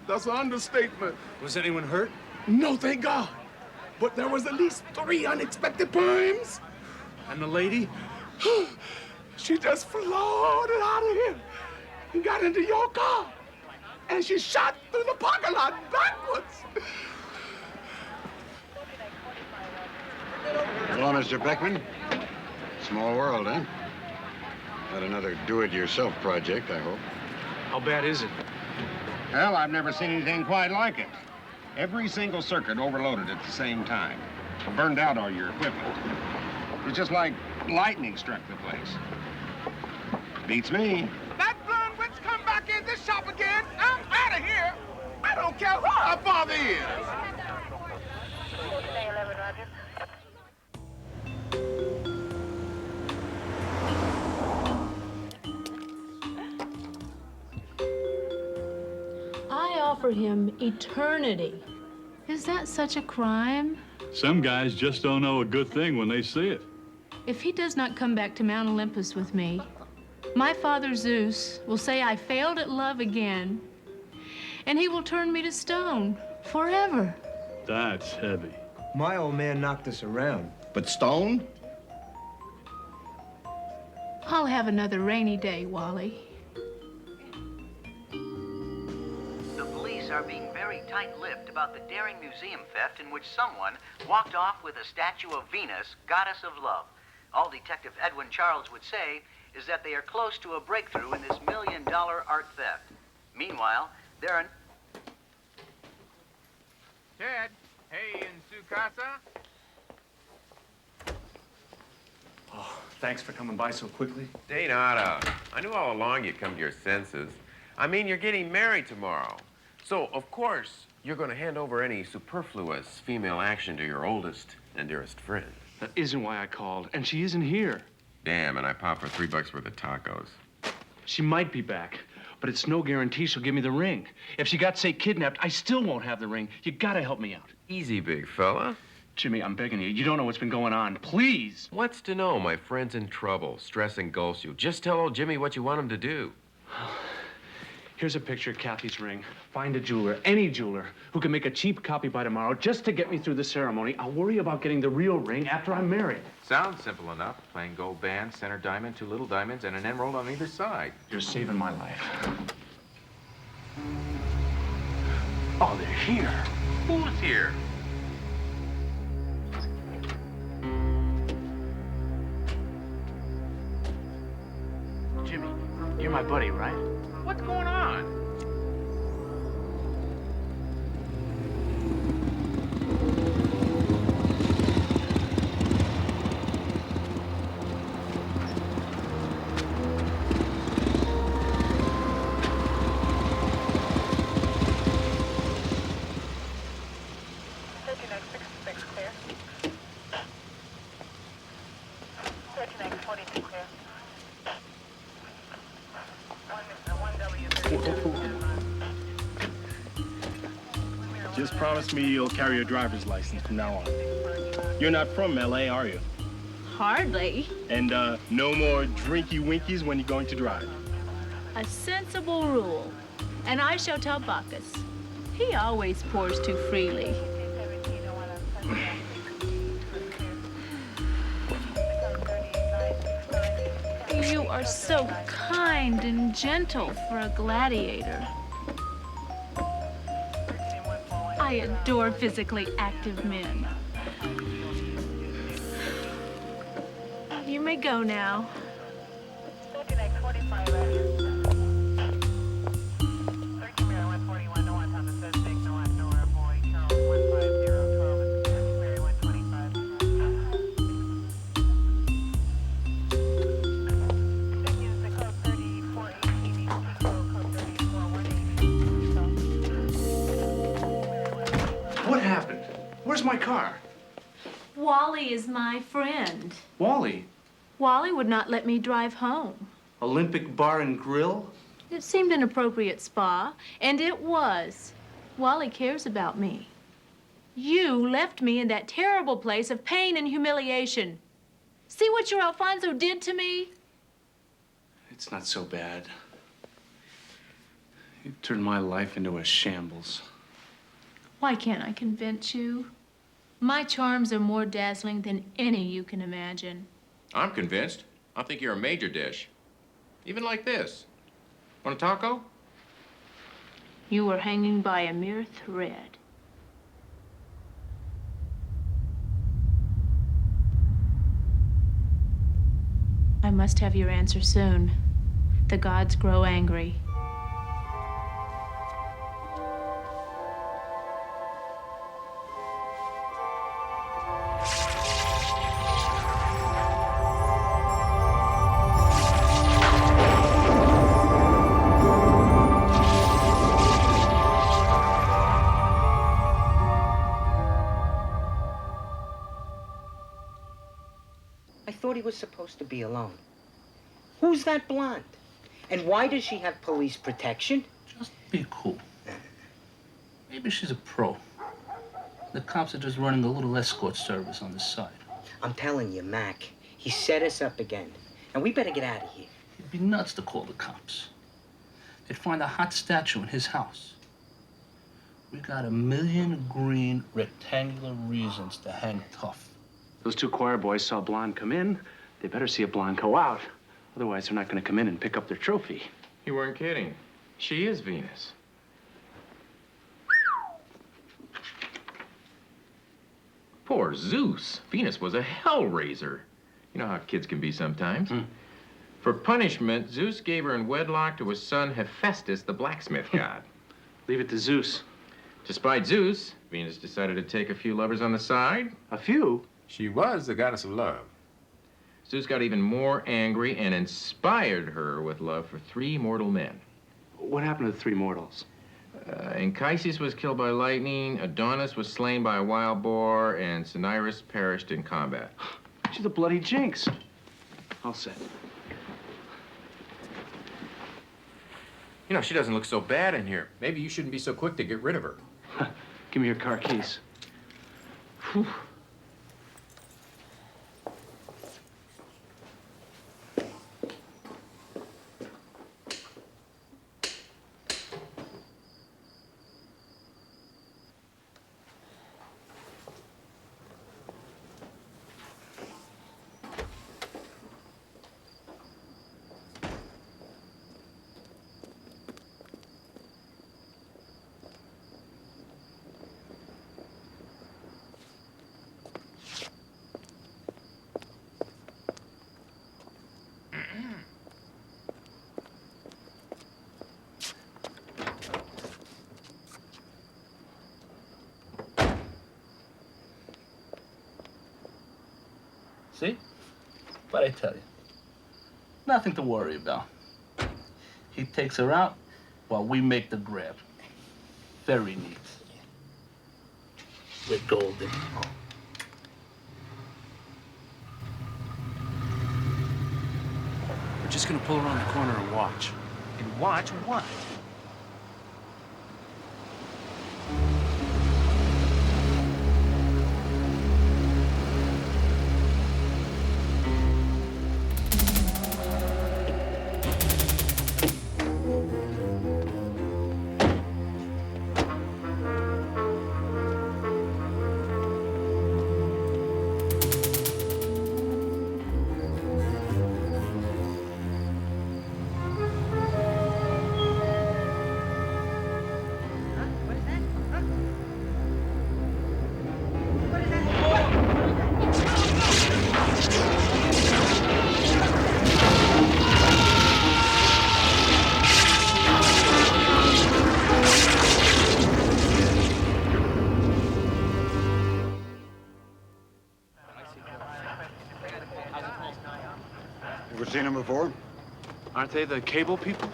That's an understatement. Was anyone hurt? No, thank God. But there was at least 3 unexpected times. And the lady? She just floated out of here and got into your car. And she shot through the parking lot backwards. Hello, Mr. Beckman. Small world, eh? Not another do-it-yourself project, I hope. How bad is it? Well, I've never seen anything quite like it. Every single circuit overloaded at the same time. Burned out all your equipment. It's just like lightning struck the place. Beats me. That blonde witch come back in this shop again. I'm out of here. I don't care who her father is. I offer him eternity. Is that such a crime? Some guys just don't know a good thing when they see it. If he does not come back to Mount Olympus with me, my father Zeus will say I failed at love again, and he will turn me to stone forever. That's heavy. My old man knocked us around. But stone? I'll have another rainy day, Wally. The police are being very tight-lipped about the daring museum theft in which someone walked off with a statue of Venus, goddess of love. All Detective Edwin Charles would say is that they are close to a breakthrough in this million-dollar art theft. Meanwhile, there are... Ted, hey, in su casa? Oh, thanks for coming by so quickly. De nada. I knew all along you'd come to your senses. I mean, you're getting married tomorrow. So, of course, you're going to hand over any superfluous female action to your oldest and dearest friend. That isn't why I called, and she isn't here. Damn, and I popped for $3 worth of tacos. She might be back, but it's no guarantee she'll give me the ring. If she got, say, kidnapped, I still won't have the ring. You gotta help me out. Easy, big fella. Jimmy, I'm begging you. You don't know what's been going on. Please. What's to know? My friend's in trouble. Stress engulfs you. Just tell old Jimmy what you want him to do. Here's a picture of Kathy's ring. Find a jeweler, any jeweler, who can make a cheap copy by tomorrow just to get me through the ceremony. I'll worry about getting the real ring after I'm married. Sounds simple enough. Plain gold band, center diamond, 2 little diamonds, and an emerald on either side. You're saving my life. Oh, they're here. Who's here? Jimmy, you're my buddy, right? What's going on? Just promise me you'll carry your driver's license from now on. You're not from L.A., are you? Hardly. And no more drinky-winkies when you're going to drive. A sensible rule. And I shall tell Bacchus. He always pours too freely. You are so kind and gentle for a gladiator. I adore physically active men. You may go now. What happened? Where's my car? Wally is my friend. Wally? Wally would not let me drive home. Olympic Bar and Grill? It seemed an appropriate spa, and it was. Wally cares about me. You left me in that terrible place of pain and humiliation. See what your Alfonso did to me? It's not so bad. You turned my life into a shambles. Why can't I convince you? My charms are more dazzling than any you can imagine. I'm convinced. I think you're a major dish. Even like this. Want a taco? You were hanging by a mere thread. I must have your answer soon. The gods grow angry. I thought he was supposed to be alone. Who's that blonde? And why does she have police protection? Just be cool. Maybe she's a pro. The cops are just running a little escort service on the side. I'm telling you, Mac, he set us up again. And we better get out of here. It'd be nuts to call the cops. They'd find a hot statue in his house. We got 1,000,000 green rectangular reasons to hang tough. Those 2 choir boys saw a blonde come in. They better see a blonde go out. Otherwise, they're not going to come in and pick up their trophy. You weren't kidding. She is Venus. Poor Zeus. Venus was a hellraiser. You know how kids can be sometimes. For punishment, Zeus gave her in wedlock to his son Hephaestus, the blacksmith god. Leave it to Zeus. To spite Zeus, Venus decided to take a few lovers on the side. A few? She was the goddess of love. Zeus got even more angry and inspired her with love for 3 mortal men. What happened to the 3 mortals? Anchises was killed by lightning, Adonis was slain by a wild boar, and Cinyras perished in combat. She's a bloody jinx. All set. You know, she doesn't look so bad in here. Maybe you shouldn't be so quick to get rid of her. Give me your car keys. Whew. See? But I tell you, nothing to worry about. He takes her out while we make the grab. Very neat. We're golden. We're just gonna pull around the corner and watch. And watch what? Ever seen them before? Aren't they the cable people?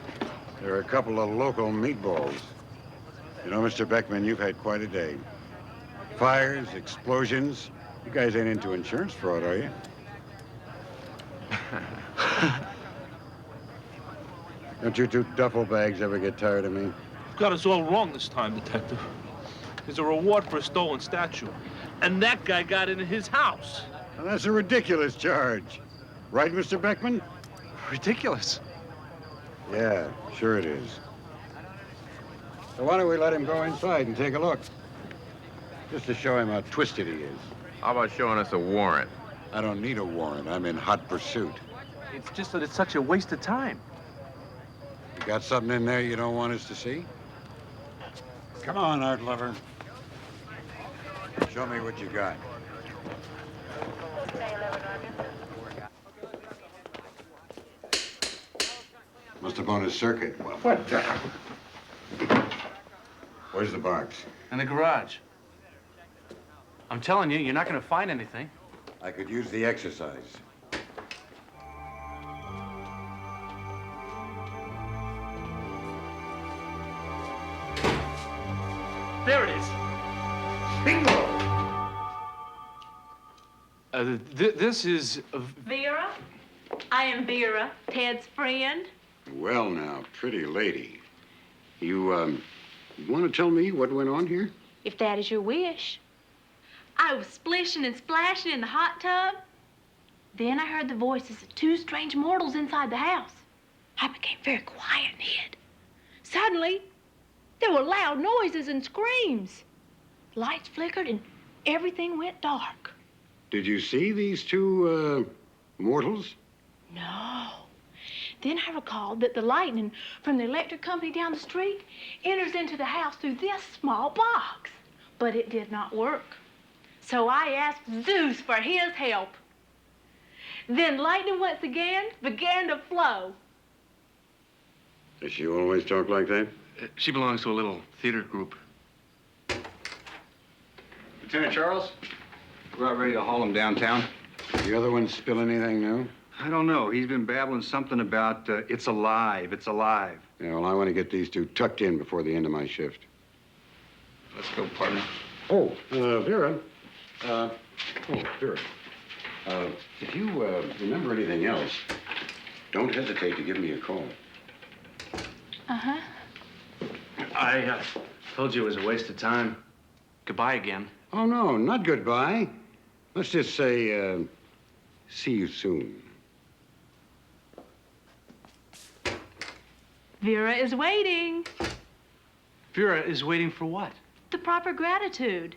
They're a couple of local meatballs. You know, Mr. Beckman, you've had quite a day. Fires, explosions. You guys ain't into insurance fraud, are you? Don't you 2 duffel bags ever get tired of me? You got us all wrong this time, Detective. There's a reward for a stolen statue. And that guy got it in his house. Well, that's a ridiculous charge. Right, Mr. Beckman? Ridiculous. Yeah, sure it is. So why don't we let him go inside and take a look? Just to show him how twisted he is. How about showing us a warrant? I don't need a warrant. I'm in hot pursuit. It's just that it's such a waste of time. You got something in there you don't want us to see? Come on, art lover. Show me what you got. Must have blown his circuit. What the? Where's the box? In the garage. I'm telling you, you're not gonna find anything. I could use the exercise. There it is. Bingo! This is... Vera? I am Vera, Ted's friend. Well now, pretty lady. You want to tell me what went on here? If that is your wish. I was splishing and splashing in the hot tub. Then I heard the voices of 2 strange mortals inside the house. I became very quiet and hid. Suddenly, there were loud noises and screams. Lights flickered and everything went dark. Did you see these 2 mortals? No. Then I recalled that the lightning from the electric company down the street enters into the house through this small box. But it did not work. So I asked Zeus for his help. Then lightning once again began to flow. Does she always talk like that? She belongs to a little theater group. Lieutenant Charles, we're about ready to haul him downtown. The other one spill anything new? I don't know. He's been babbling something about it's alive, it's alive. Yeah, well, I want to get these two tucked in before the end of my shift. Let's go, partner. Oh, Vera. Vera. If you remember anything else, don't hesitate to give me a call. Uh-huh. I told you it was a waste of time. Goodbye again. Oh, no, not goodbye. Let's just say, see you soon. Vera is waiting. Vera is waiting for what? The proper gratitude.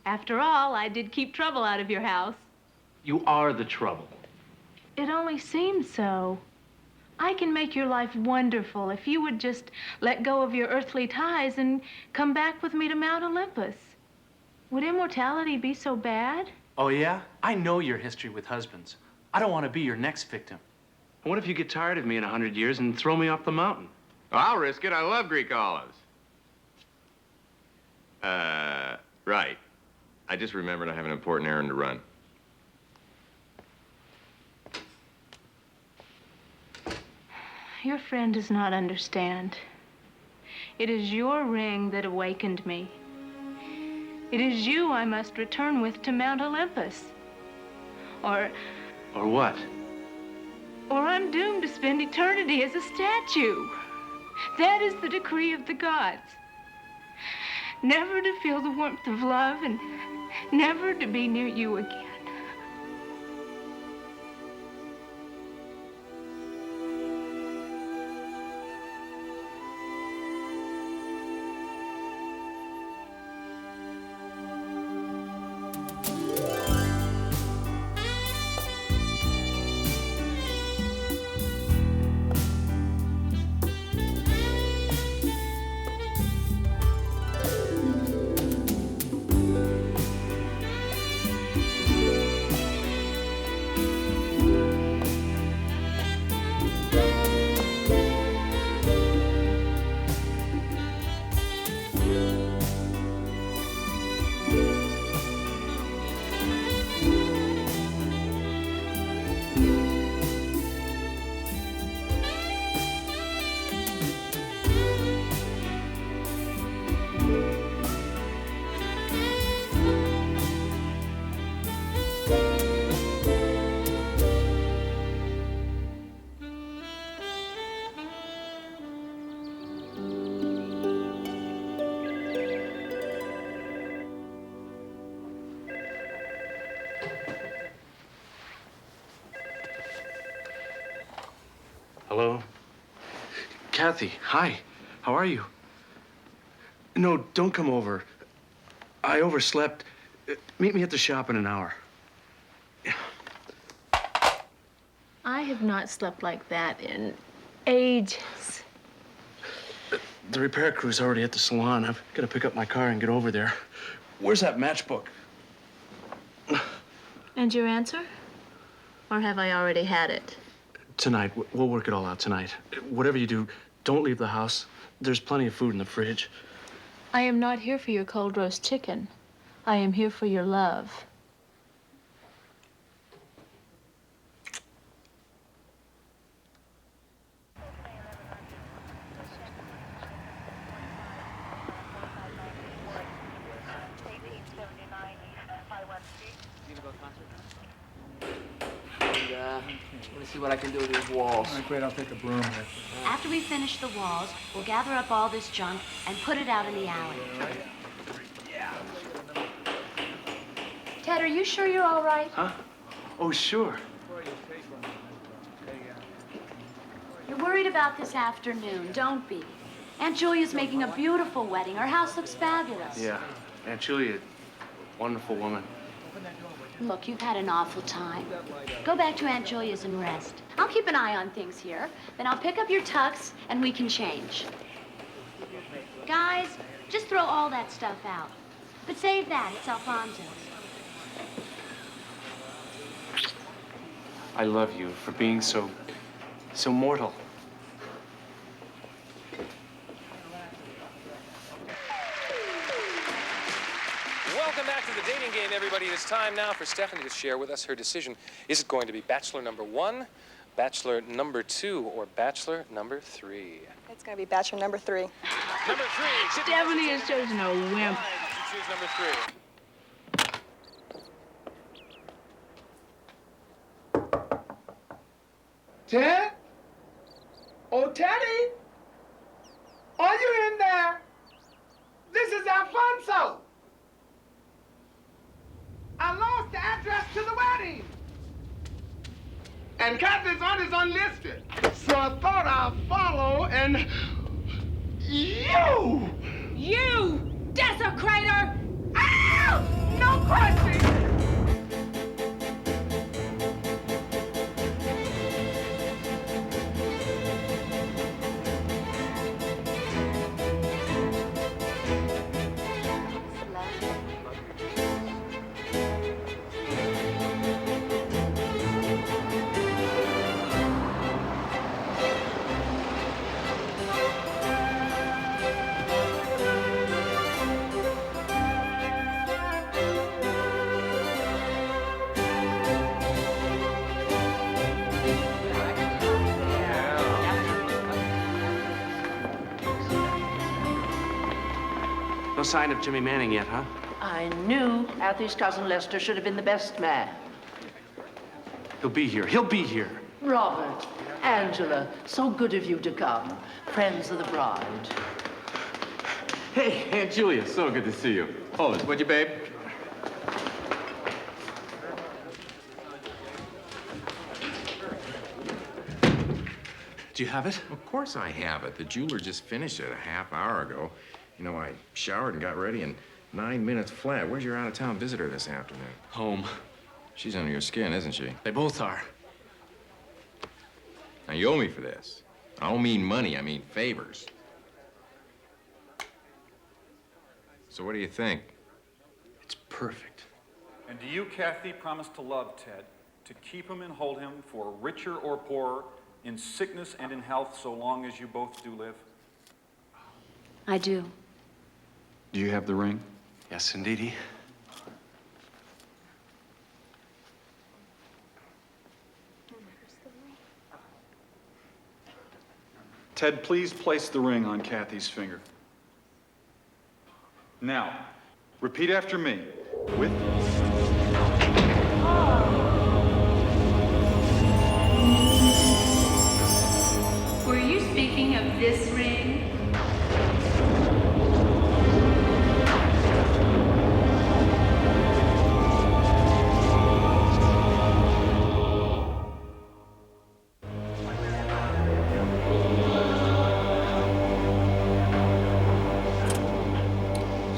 After all, I did keep trouble out of your house. You are the trouble. It only seems so. I can make your life wonderful if you would just let go of your earthly ties and come back with me to Mount Olympus. Would immortality be so bad? Oh, yeah? I know your history with husbands. I don't want to be your next victim. What if you get tired of me in 100 years and throw me off the mountain? I'll risk it. I love Greek olives. Right. I just remembered I have an important errand to run. Your friend does not understand. It is your ring that awakened me. It is you I must return with to Mount Olympus. Or what? Or I'm doomed to spend eternity as a statue. That is the decree of the gods. Never to feel the warmth of love and never to be near you again. Hello? Kathy, hi. How are you? No, don't come over. I overslept. Meet me at the shop in an hour. I have not slept like that in ages. The repair crew's already at the salon. I've got to pick up my car and get over there. Where's that matchbook? And your answer? Or have I already had it? Tonight. We'll work it all out tonight. Whatever you do, don't leave the house. There's plenty of food in the fridge. I am not here for your cold roast chicken. I am here for your love. Let me see what I can do with these walls. All right, great. I'll take a broom here. After we finish the walls, we'll gather up all this junk and put it out in the alley. Ted, are you sure you're all right? Huh? Oh, sure. You're worried about this afternoon. Don't be. Aunt Julia's making a beautiful wedding. Her house looks fabulous. Yeah. Aunt Julia, wonderful woman. Look, you've had an awful time. Go back to Aunt Julia's and rest. I'll keep an eye on things here. Then I'll pick up your tux and we can change. Guys, just throw all that stuff out. But save that. It's Alfonso's. I love you for being so mortal. Welcome back to the dating game, everybody. It is time now for Stephanie to share with us her decision. Is it going to be Bachelor number 1, Bachelor number 2, or Bachelor number 3? It's going to be Bachelor number 3. Number 3. Stephanie has chosen a wimp. You choose number 3. Ted? Oh, Teddy? Are you in there? This is Alfonso. I lost the address to the wedding. And Kathy's aunt is unlisted. So I thought I'd follow and... You! You, desecrator! Ow! No question! No sign of Jimmy Manning yet, huh? I knew Althie's cousin Lester should have been the best man. He'll be here. He'll be here. Robert, Angela, so good of you to come. Friends of the bride. Hey, Aunt Julia, so good to see you. Oh, would you, babe? Do you have it? Of course I have it. The jeweler just finished it a half hour ago. You know, I showered and got ready in 9 minutes flat. Where's your out-of-town visitor this afternoon? Home. She's under your skin, isn't she? They both are. Now, you owe me for this. I don't mean money, I mean favors. So what do you think? It's perfect. And do you, Kathy, promise to love Ted, to keep him and hold him for richer or poorer, in sickness and in health, so long as you both do live? I do. Do you have the ring? Yes, indeedy. Ted, please place the ring on Kathy's finger. Now, repeat after me. With... Were you speaking of this ring?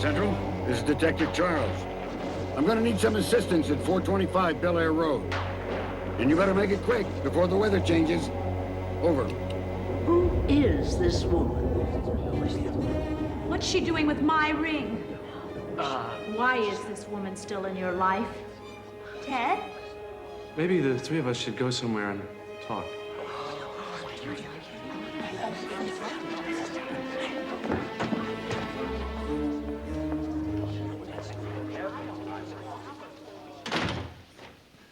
Central, this is Detective Charles. I'm gonna need some assistance at 425 Bel Air Road. And you better make it quick before the weather changes. Over. Who is this woman? What's she doing with my ring? Why is this woman still in your life? Ted? Maybe the three of us should go somewhere and talk.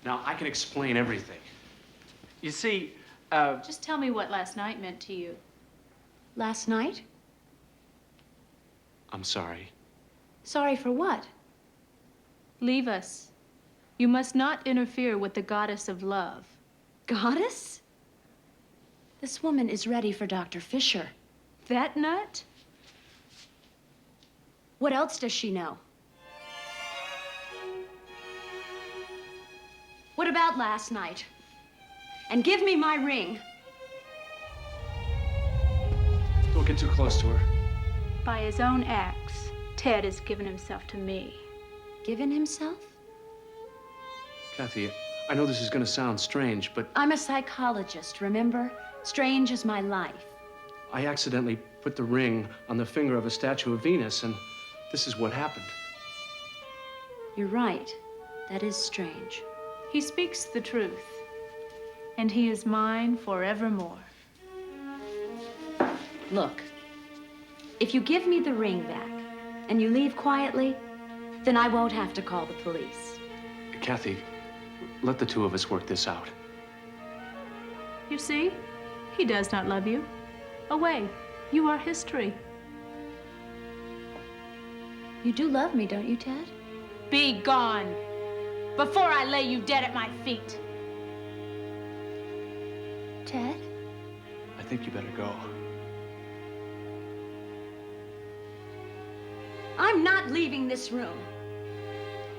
Now, I can explain everything. You see, Just tell me what last night meant to you. Last night? I'm sorry. Sorry for what? Leave us. You must not interfere with the goddess of love. Goddess? This woman is ready for Dr. Fisher. That nut? What else does she know? What about last night? And give me my ring. Don't get too close to her. By his own acts, Ted has given himself to me. Given himself? Kathy, I know this is going to sound strange, but I'm a psychologist, remember? Strange is my life. I accidentally put the ring on the finger of a statue of Venus, and this is what happened. You're right. That is strange. He speaks the truth. and he is mine forevermore. Look, if you give me the ring back and you leave quietly, then I won't have to call the police. Kathy, let the two of us work this out. You see, he does not love you. Away, you are history. You do love me, don't you, Ted? Be gone, before I lay you dead at my feet. Ted? I think you better go. I'm not leaving this room.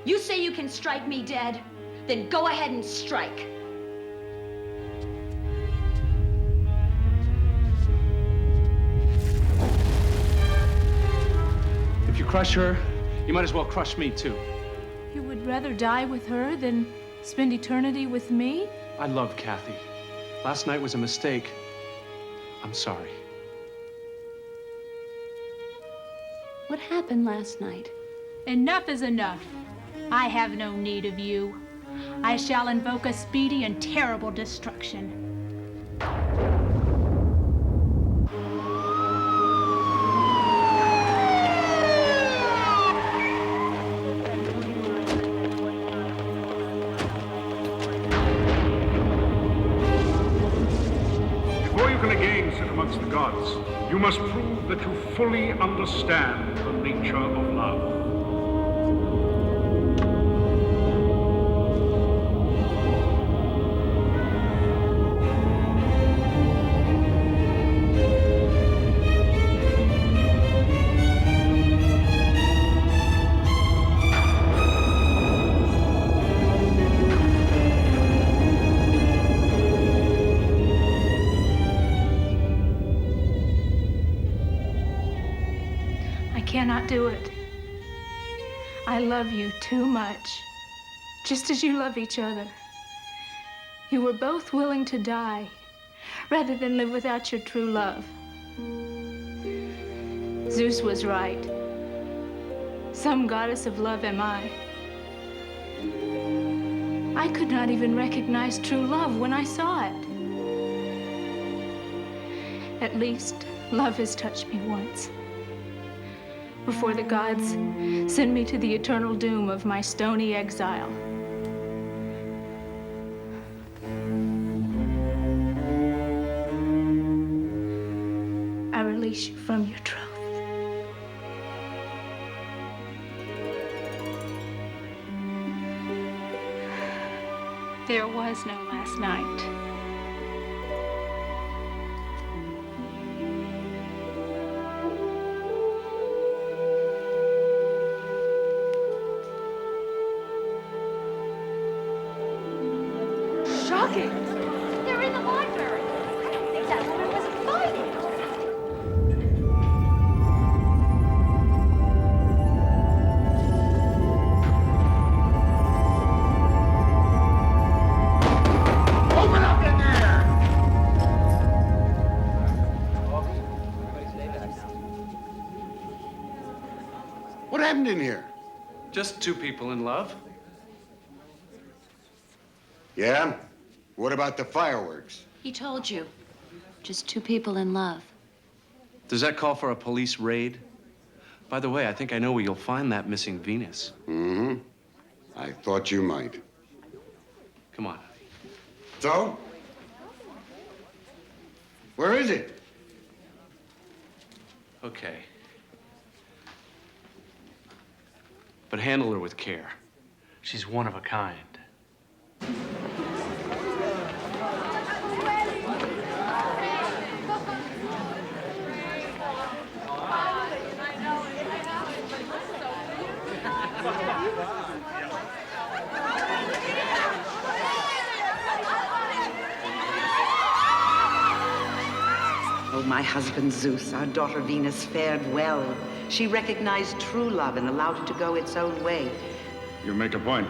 You say you can strike me dead, then go ahead and strike. If you crush her, you might as well crush me too. You would rather die with her than spend eternity with me? I love Kathy. Last night was a mistake. I'm sorry. What happened last night? Enough is enough. I have no need of you. I shall invoke a speedy and terrible destruction. Before you can again sit amongst the gods, you must prove that you fully understand the nature of love. I cannot do it. I love you too much, just as you love each other. You were both willing to die rather than live without your true love. Zeus was right. Some goddess of love am I. I could not even recognize true love when I saw it. At least, love has touched me once. Before the gods send me to the eternal doom of my stony exile. I release you from your truth. There was no last night. Shocking! They're in the library. I don't think that woman was fighting. Open up in there! What happened in here? Just two people in love. Yeah? What about the fireworks? He told you. Just two people in love. Does that call for a police raid? By the way, I think I know where you'll find that missing Venus. Mm-hmm. I thought you might. Come on. So? Where is it? Okay. But handle her with care. She's one of a kind. Oh, my husband Zeus, our daughter Venus fared well. She recognized true love and allowed it to go its own way. You make a point.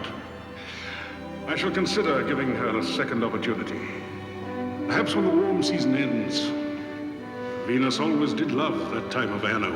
I shall consider giving her a second opportunity. Perhaps when the warm season ends. Venus always did love that time of Anno.